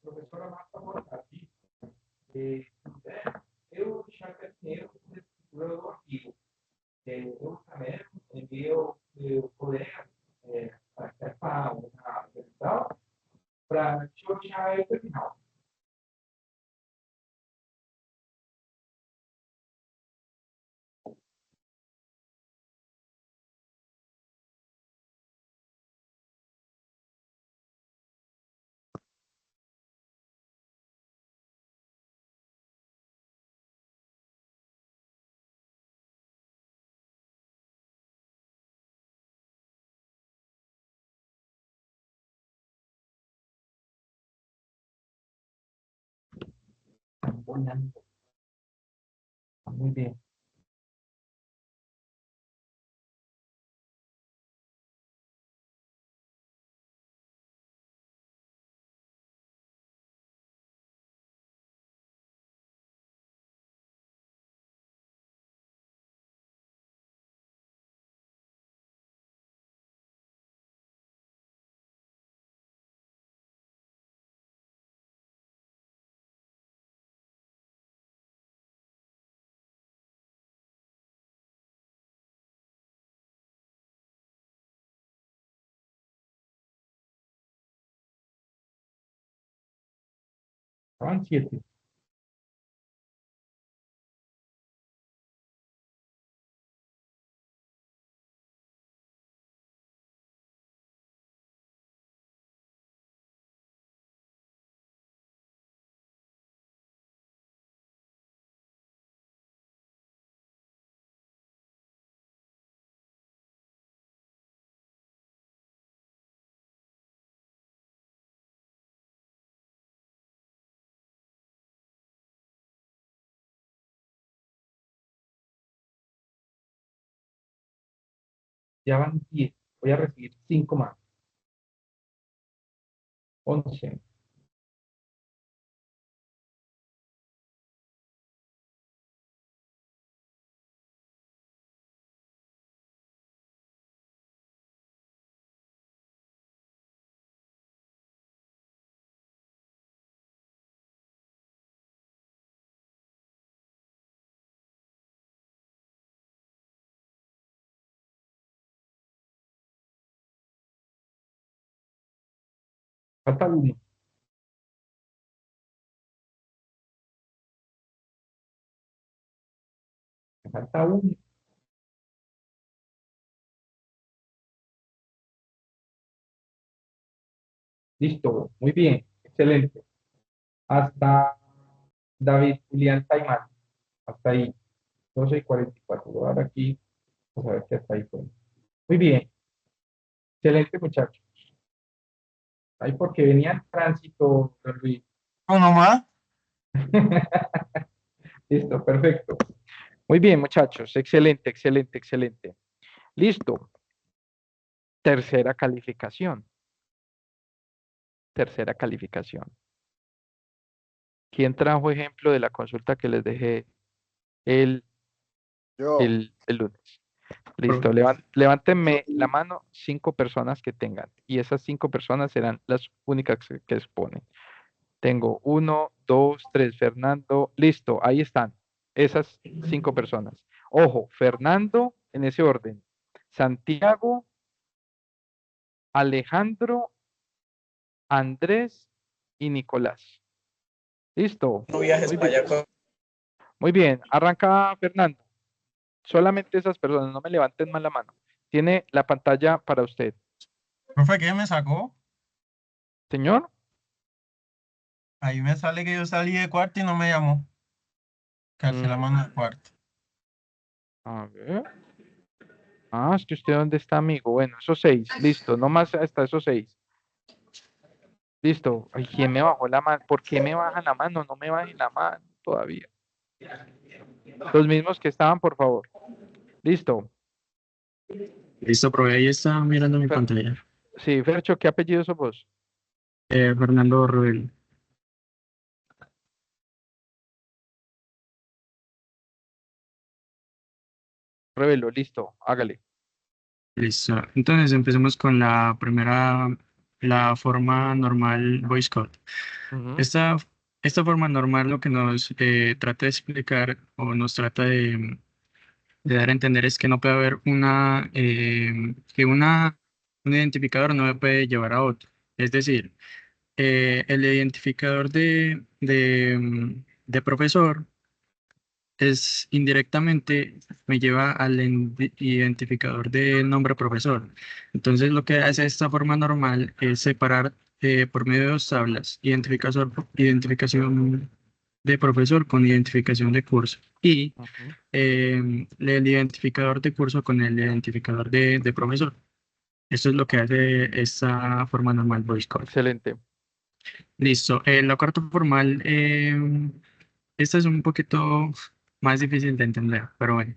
Profesora, más por aquí. Eu já tenho o arquivo. Eu também envio o colega para uma versão para sortear o final. Muy bien. Van 7. Ya van 10. Voy a recibir 5 más. 11. Falta uno. Me falta uno. Listo. Muy bien. Excelente. Hasta David Julián Taimán. Hasta ahí. 12:44. Voy a dar aquí. Vamos a ver qué hasta ahí fue. Muy bien. Excelente, muchachos. Ahí porque venía en tránsito, don Luis. ¿Uno más? Listo, perfecto. Muy bien, muchachos. Excelente, excelente, excelente. Listo. Tercera calificación. Tercera calificación. ¿Quién trajo ejemplo de la consulta que les dejé el, Yo. el lunes? Listo. Levántenme la mano 5 personas que tengan. Y esas 5 personas serán las únicas que exponen. Tengo 1, 2, 3, Fernando. Listo, ahí están. Esas 5 personas. Ojo, Fernando, en ese orden. Santiago, Alejandro, Andrés y Nicolás. Listo. No viajes para allá con... Muy bien. Arranca Fernando. Solamente esas personas, no me levanten más la mano. Tiene la pantalla para usted. Profe, ¿qué me sacó? Señor, Ahí me sale que yo salí de cuarto y no me llamó. Que alcé la mano de cuarto. a ver. Ah, es que usted dónde está, amigo. Bueno, esos 6. Listo. No más hasta esos 6. Listo. Ay, ¿quién me bajó la mano? ¿Por qué me bajan la mano? No me bajen la mano todavía. Los mismos que estaban, por favor. Listo. Listo, profe, ahí está mirando mi Fer- pantalla. Sí, Fercho, ¿qué apellido sos vos? Fernando Rubel. Revelo, listo, hágale. Listo. Entonces empecemos con la primera, la forma normal voice code. Ujú, Esta forma normal lo que nos trata de explicar o nos trata de dar a entender es que no puede haber un identificador no puede llevar a otro. Es decir, el identificador de profesor es indirectamente me lleva al identificador de nombre profesor. Entonces lo que hace esta forma normal es separar por medio de dos tablas, identificación de profesor con identificación de curso y ujú. el identificador de curso con el identificador de profesor. Esto es lo que hace esta forma normal voice code. Excelente. Listo. La cuarta formal, esta es un poquito más difícil de entender, pero bueno.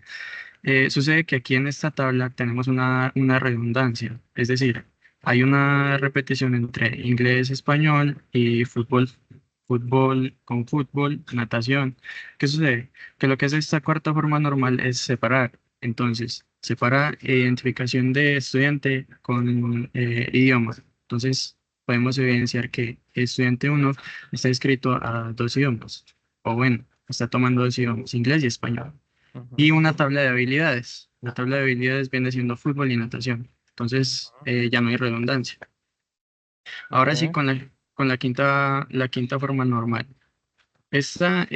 Sucede que aquí en esta tabla tenemos una redundancia, es decir, hay una repetición entre inglés, español y fútbol, fútbol con fútbol, natación. ¿Qué sucede? Que lo que hace esta cuarta forma normal es separar. Entonces, separa identificación de estudiante con idioma. Entonces, podemos evidenciar que estudiante uno está escrito a dos idiomas, o bueno, está tomando dos idiomas, inglés y español. Ujú, Y una tabla de habilidades. La tabla de habilidades viene siendo fútbol y natación. Entonces, ya no hay redundancia. Ahora sí, ok. con la quinta forma normal. Esta,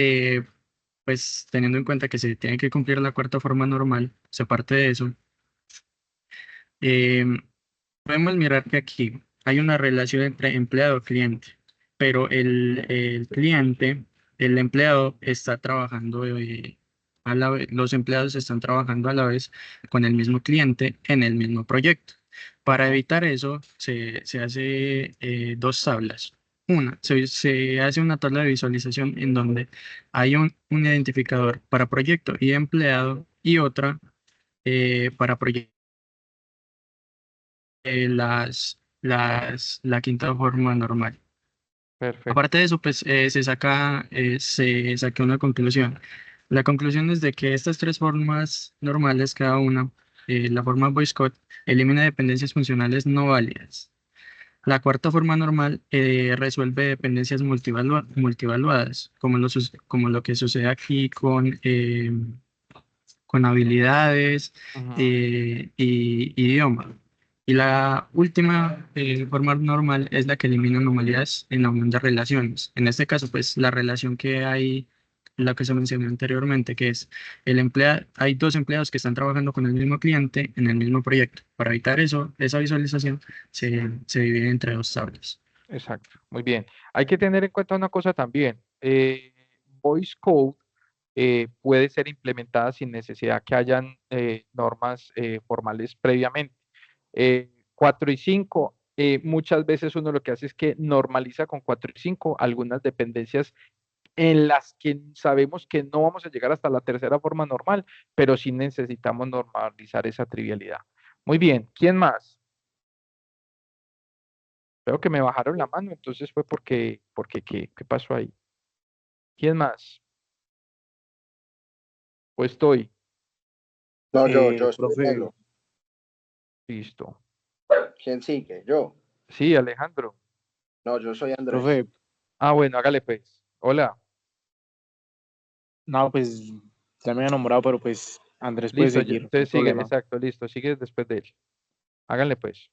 pues teniendo en cuenta que se tiene que cumplir la cuarta forma normal, se parte de eso. eh, Podemos mirar que aquí hay una relación entre empleado-cliente, pero el cliente, el empleado está trabajando a la vez, los empleados están trabajando a la vez con el mismo cliente en el mismo proyecto. Para evitar eso, se hace dos tablas. Una, se hace una tabla de visualización en donde hay un identificador para proyecto y empleado y otra para proyecto la quinta forma normal. Perfecto. Aparte de eso, pues se saca una conclusión. La conclusión es de que estas tres formas normales, cada una, la forma Boycott, elimina dependencias funcionales no válidas. La cuarta forma normal resuelve dependencias multivaluadas, como lo que sucede aquí con habilidades Ujú. y idioma. Y la última forma normal es la que elimina anomalías en la unión de relaciones. En este caso, pues la relación que hay, la que se mencionó anteriormente, que es hay dos empleados que están trabajando con el mismo cliente en el mismo proyecto. Para evitar eso, esa visualización se divide entre dos tablas. Exacto, muy bien. Hay que tener en cuenta una cosa también. Voice Code puede ser implementada sin necesidad que hayan normas formales previamente. 4 y 5, muchas veces uno lo que hace es que normaliza con 4 y 5 algunas dependencias en las que sabemos que no vamos a llegar hasta la tercera forma normal, pero sí necesitamos normalizar esa trivialidad. Muy bien, ¿quién más? Veo que me bajaron la mano, entonces fue porque ¿qué pasó ahí? ¿Quién más? ¿O estoy? No, yo estoy Profe, negro. Listo. ¿Quién sigue? Yo. Sí, Alejandro. No, yo soy Andrés. profe, Ah, bueno, hágale pues. Hola. no, pues ya me había nombrado, pero pues Andrés puede Listo, seguir, no hay entonces sigue, problema. exacto, listo, sigue después de él. Háganle pues.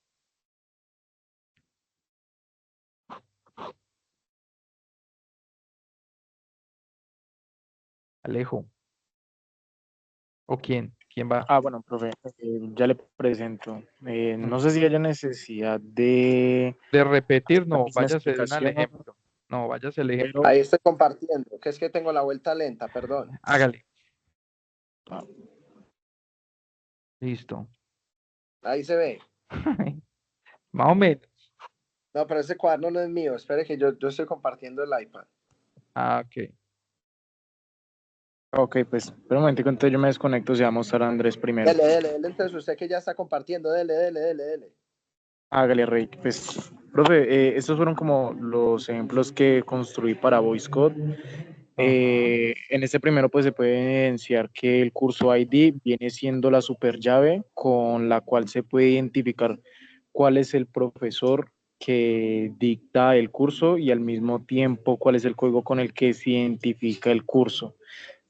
Alejo. ¿O quién? ¿Quién va? Ah, bueno, profe, ya le presento. No sé Ujú. si haya necesidad de De repetir, la no, misma váyase de una al explicación, ejemplo. No, váyase al ejemplo. pero Ahí estoy compartiendo, que es que tengo la vuelta lenta, perdón. Hágale. ah, Listo. Ahí se ve. Más o menos. No, pero ese cuaderno no es mío. Espere que yo estoy compartiendo el iPad. Ah, ok. ok, pues, pero un momentico, entonces yo me desconecto, se va a mostrar a Andrés primero. Dele, entonces usted que ya está compartiendo, dele. Hágale, Rey. Pues, profe, estos fueron como los ejemplos que construí para Voice Code. Ajá. En este primero pues se puede evidenciar que el curso ID viene siendo la super llave con la cual se puede identificar cuál es el profesor que dicta el curso y al mismo tiempo cuál es el código con el que se identifica el curso.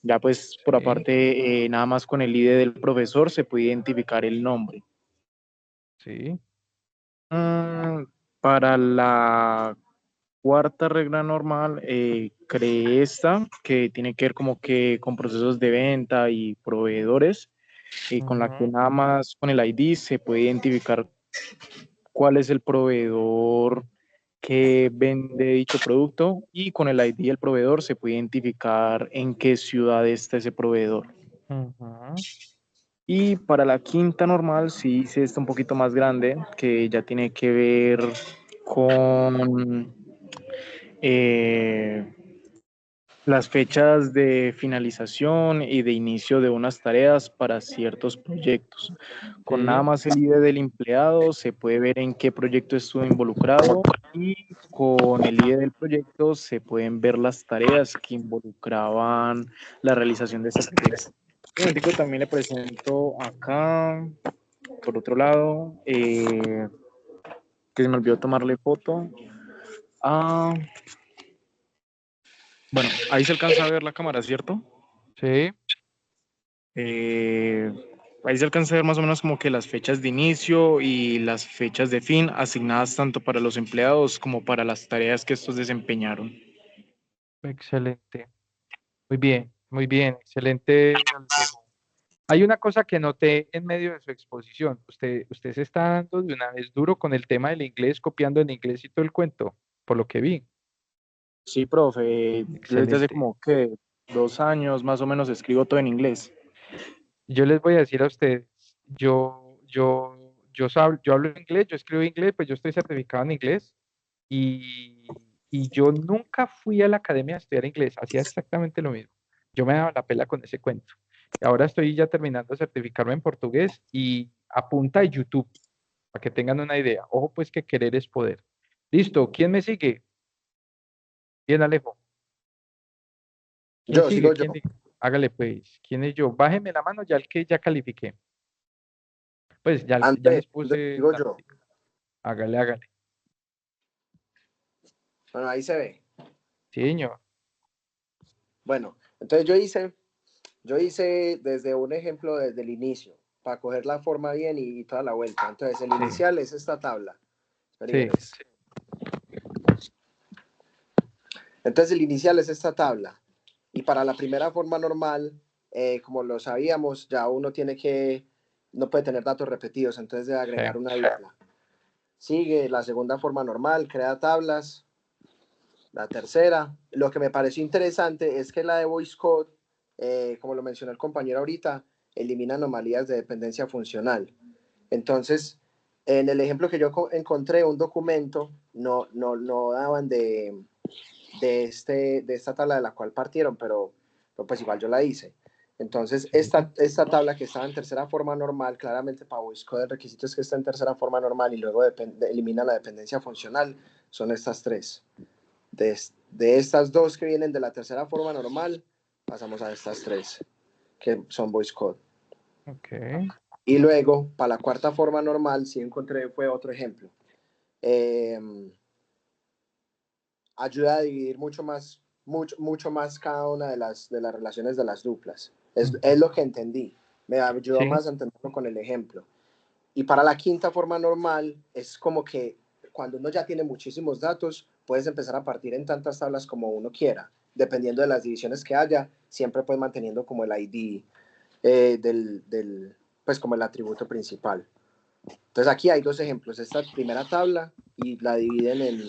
Ya pues por Sí, aparte, nada más con el ID del profesor se puede identificar el nombre. sí. Mm, para la cuarta regla normal, creé esta que tiene que ver como que con procesos de venta y proveedores, y con la que Ujú. nada más con el ID se puede identificar cuál es el proveedor que vende dicho producto y con el ID del proveedor se puede identificar en qué ciudad está ese proveedor. Ujú. Y para la quinta normal sí hice esto un poquito más grande, que ya tiene que ver con eh, las fechas de finalización y de inicio de unas tareas para ciertos proyectos. Con nada Sí. más el ID del empleado se puede ver en qué proyecto estuvo involucrado y con el ID del proyecto se pueden ver las tareas que involucraban la realización de este proyecto. Un momentico, también le presento acá, por otro lado, que se me olvidó tomarle foto. Ah, bueno, ahí se alcanza a ver la cámara, ¿cierto? Sí. Eh, Ahí se alcanza a ver más o menos como que las fechas de inicio y las fechas de fin asignadas tanto para los empleados como para las tareas que estos desempeñaron. excelente. Muy bien, excelente, Alejo. Hay una cosa que noté en medio de su exposición. Usted se está dando de una vez duro con el tema del inglés, copiando en inglés y todo el cuento, por lo que vi. Sí, profe, yo desde hace Excelente. como que 2 años más o menos escribo todo en inglés. Yo les voy a decir a ustedes, yo hablo inglés, yo escribo inglés, pues yo estoy certificado en inglés y, y yo nunca fui a la academia a estudiar inglés, hacía exactamente lo mismo. Yo me daba la pela con ese cuento. Y ahora estoy ya terminando de certificarme en portugués y a punta de YouTube, para que tengan una idea. Ojo, pues que querer es poder. Listo, ¿quién me sigue? Bien, Alejo. ¿Quién Yo, sigue? sigo yo. ¿Quién sigue? Hágale pues. ¿Quién es yo? Bájeme la mano ya el que ya califiqué. Pues ya Andrés, les puse sigo yo. hágale, hágale. Bueno, ahí se ve. Sí, señor. Bueno, entonces yo hice desde un ejemplo desde el inicio, para coger la forma bien y toda la vuelta. Entonces el Sí. inicial es esta tabla. Sí. Entonces el inicial es esta tabla. Y para la primera forma normal, como lo sabíamos, ya uno no puede tener datos repetidos, entonces debe agregar una isla. Sigue la segunda forma normal, crea tablas. La tercera, lo que me pareció interesante es que la de Voice Code, como lo mencionó el compañero ahorita, elimina anomalías de dependencia funcional. Entonces, en el ejemplo que yo encontré, un documento, no daban de esta tabla de la cual partieron, pero pues igual yo la hice. Entonces, esta tabla que estaba en tercera forma normal, claramente para Voice Code el requisito es que está en tercera forma normal y luego elimina la dependencia funcional, son estas tres. De estas dos que vienen de la tercera forma normal, pasamos a estas tres, que son Voice Code. Ok. Y luego, para la cuarta forma normal, sí encontré, fue otro ejemplo. Ayuda a dividir mucho más cada una de las relaciones de las duplas. Es lo que entendí. Me ayudó Sí. más a entenderlo con el ejemplo. Y para la quinta forma normal, es como que cuando uno ya tiene muchísimos datos, puedes empezar a partir en tantas tablas como uno quiera. Dependiendo de las divisiones que haya, siempre pues manteniendo como el ID pues como el atributo principal. Entonces aquí hay dos ejemplos, esta primera tabla y la dividen en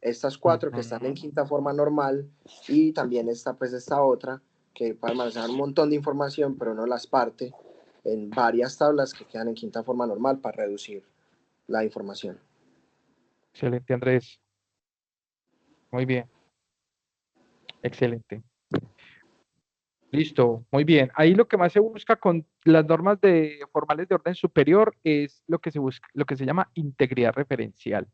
estas cuatro que están en quinta forma normal y también esta otra que puede almacenar un montón de información, pero no las parte en varias tablas que quedan en quinta forma normal para reducir la información. Excelente, Andrés. Muy bien. Excelente. Listo, muy bien. Ahí lo que más se busca con las normas formales de orden superior es lo que se busca, lo que se llama integridad referencial.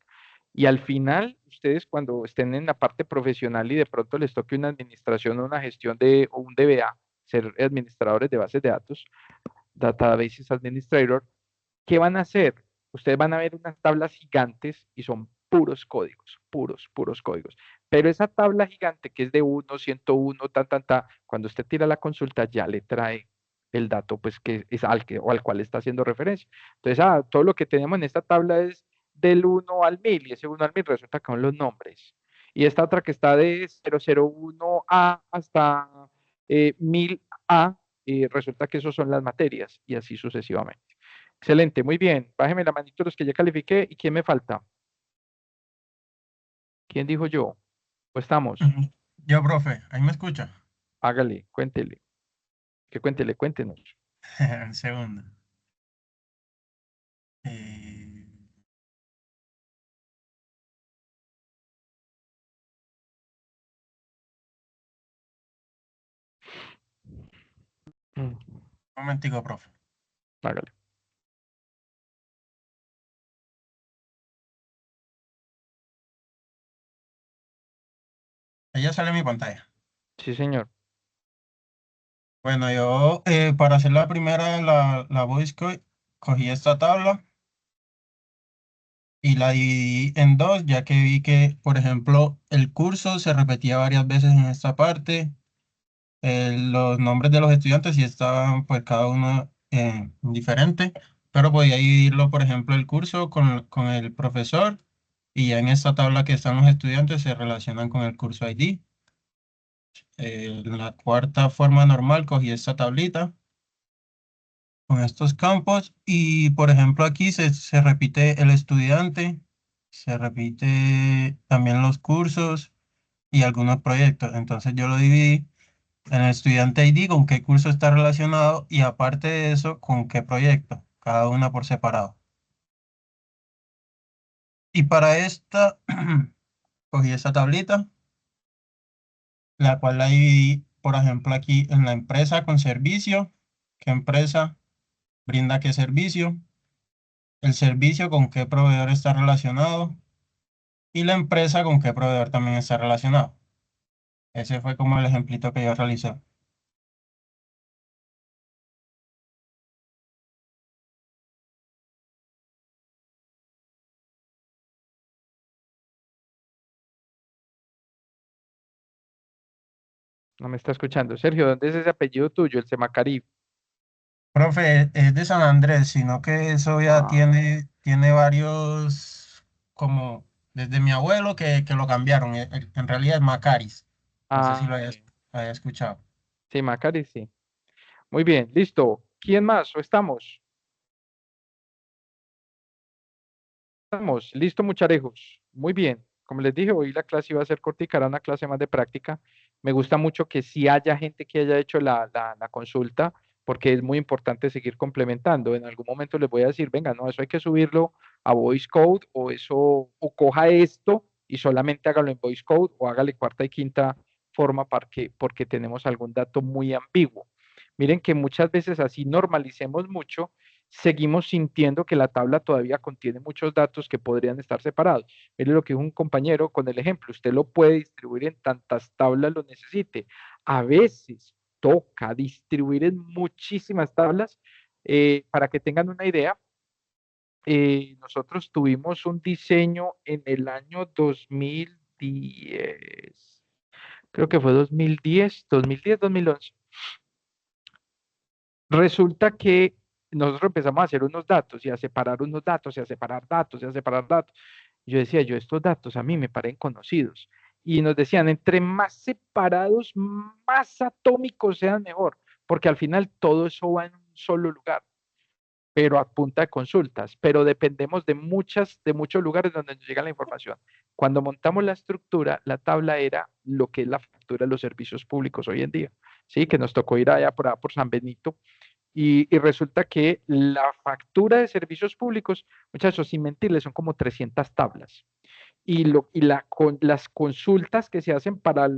Y al final, ustedes cuando estén en la parte profesional y de pronto les toque una administración o una gestión o un DBA, ser administradores de bases de datos, Databases Administrator, ¿qué van a hacer? Ustedes van a ver unas tablas gigantes y son puros códigos, puros códigos. Pero esa tabla gigante que es de 1, 101, cuando usted tira la consulta ya le trae el dato pues que es al cual está haciendo referencia. Entonces, todo lo que tenemos en esta tabla es del 1 al 1000 y ese 1 al 1000 resulta que son los nombres. Y esta otra que está de 001A hasta 1000A, resulta que esos son las materias y así sucesivamente. Excelente, muy bien. Bájeme la manito los que ya califiqué. ¿Y quién me falta? ¿Quién dijo yo? Pues estamos. Yo, profe, ¿ahí me escucha? Hágale, cuéntele. Cuéntenos. Un segundo. Eh, Un momentico, profe. Hágale. Ahí ya sale mi pantalla. Sí, señor. Bueno, yo para hacer la primera, la Voice Code, cogí esta tabla y la dividí en dos, ya que vi que, por ejemplo, el curso se repetía varias veces en esta parte. Los nombres de los estudiantes sí estaban, pues, cada uno diferente, pero podía dividirlo, por ejemplo, el curso con el profesor y ya en esta tabla que están los estudiantes se relacionan con el curso ID. En la cuarta forma normal cogí esta tablita con estos campos y por ejemplo aquí se repite el estudiante, se repite también los cursos y algunos proyectos. Entonces yo lo dividí en el estudiante ID con qué curso está relacionado y aparte de eso con qué proyecto, cada una por separado. Y para esta cogí esta tablita, la cual la dividí, por ejemplo, aquí en la empresa con servicio, qué empresa brinda qué servicio, el servicio con qué proveedor está relacionado y la empresa con qué proveedor también está relacionado. Ese fue como el ejemplito que yo realicé. No me está escuchando. Sergio, ¿dónde es ese apellido tuyo, el Semacarib? Profe, es de San Andrés, sino que eso ya Ah, tiene varios, como desde mi abuelo que lo cambiaron. En realidad es Macaris. No sé si ah, ok. lo haya escuchado. Sí, Macarib, sí. Muy bien, listo. ¿Quién más? ¿O estamos? Estamos. Listo, mucharejos. Muy bien. Como les dije, hoy la clase iba a ser cortica, era una clase más de práctica. Me gusta mucho que sí haya gente que haya hecho la consulta, porque es muy importante seguir complementando. En algún momento les voy a decir, venga, no, eso hay que subirlo a Voice Code, o eso, o coja esto y solamente hágalo en Voice Code, o hágale cuarta y quinta forma porque tenemos algún dato muy ambiguo. Miren que muchas veces así normalicemos mucho, seguimos sintiendo que la tabla todavía contiene muchos datos que podrían estar separados. Mire lo que dijo un compañero con el ejemplo, usted lo puede distribuir en tantas tablas lo necesite. A veces toca distribuir en muchísimas tablas. Para que tengan una idea, nosotros tuvimos un diseño en el año 2010, creo que fue 2011. Resulta que nosotros empezamos a hacer unos datos y a separar unos datos y a separar datos y a separar datos. Yo decía, yo estos datos a mí me parecen conocidos. Y nos decían, entre más separados, más atómicos sean mejor, porque al final todo eso va en un solo lugar, pero a punta de consultas, pero dependemos de muchos lugares donde nos llega la información. Cuando montamos la estructura, la tabla era lo que es la factura de los servicios públicos hoy en día, ¿sí? Que nos tocó ir allá por San Benito y resulta que la factura de servicios públicos, muchachos, sin mentirles, son como 300 tablas. Las consultas que se hacen para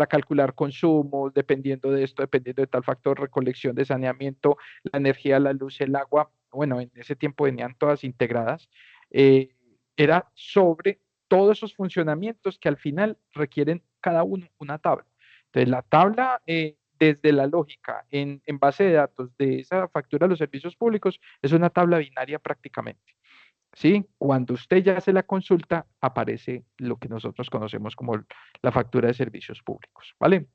calcular consumos, dependiendo de esto, dependiendo de tal factor, recolección de saneamiento, la energía, la luz, el agua, bueno, en ese tiempo venían todas integradas, eh, era sobre todos esos funcionamientos que al final requieren cada uno una tabla. Entonces, la tabla, desde la lógica en base de datos de esa factura de los servicios públicos, es una tabla binaria prácticamente. ¿Sí? Cuando usted ya hace la consulta, aparece lo que nosotros conocemos como la factura de servicios públicos, ¿vale?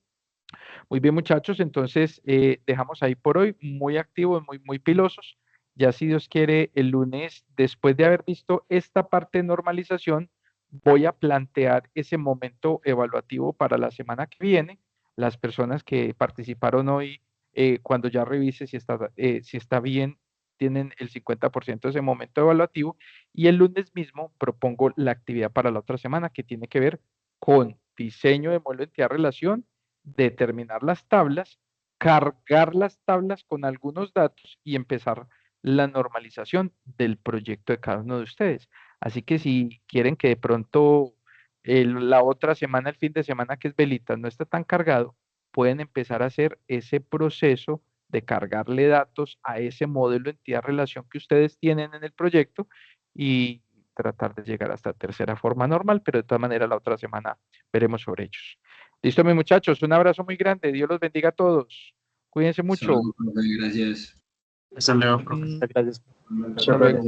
Muy bien, muchachos, entonces dejamos ahí por hoy, muy activos, muy pilosos. Ya si Dios quiere, el lunes, después de haber visto esta parte de normalización, voy a plantear ese momento evaluativo para la semana que viene. Las personas que participaron hoy, cuando ya revise si está bien, tienen el 50% de ese momento evaluativo. Y el lunes mismo propongo la actividad para la otra semana que tiene que ver con diseño de modelo de entidad-relación, determinar las tablas, cargar las tablas con algunos datos y empezar la normalización del proyecto de cada uno de ustedes. Así que si quieren que de pronto la otra semana, el fin de semana que es Velitas, no está tan cargado, pueden empezar a hacer ese proceso de cargarle datos a ese modelo entidad-relación que ustedes tienen en el proyecto y tratar de llegar hasta tercera forma normal, pero de todas maneras la otra semana veremos sobre ellos. Listo, mis muchachos, un abrazo muy grande. Dios los bendiga a todos. Cuídense mucho. Solo, profe, gracias. Hasta luego, profe. Muchas gracias. Hasta luego.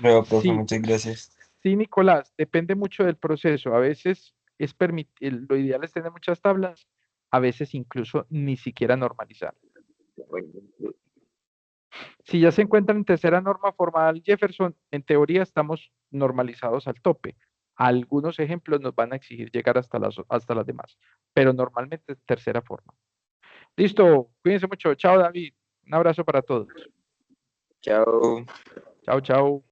Luego, profe, Sí, muchas gracias. sí, Nicolás, depende mucho del proceso. A veces lo ideal es tener muchas tablas, a veces incluso ni siquiera normalizar. Si ya se encuentra en tercera norma formal Jefferson, en teoría estamos normalizados al tope, Algunos ejemplos nos van a exigir llegar hasta las demás, pero normalmente es tercera forma. Listo, cuídense mucho. Chao, David. Un abrazo para todos. Chao. Chao, chao.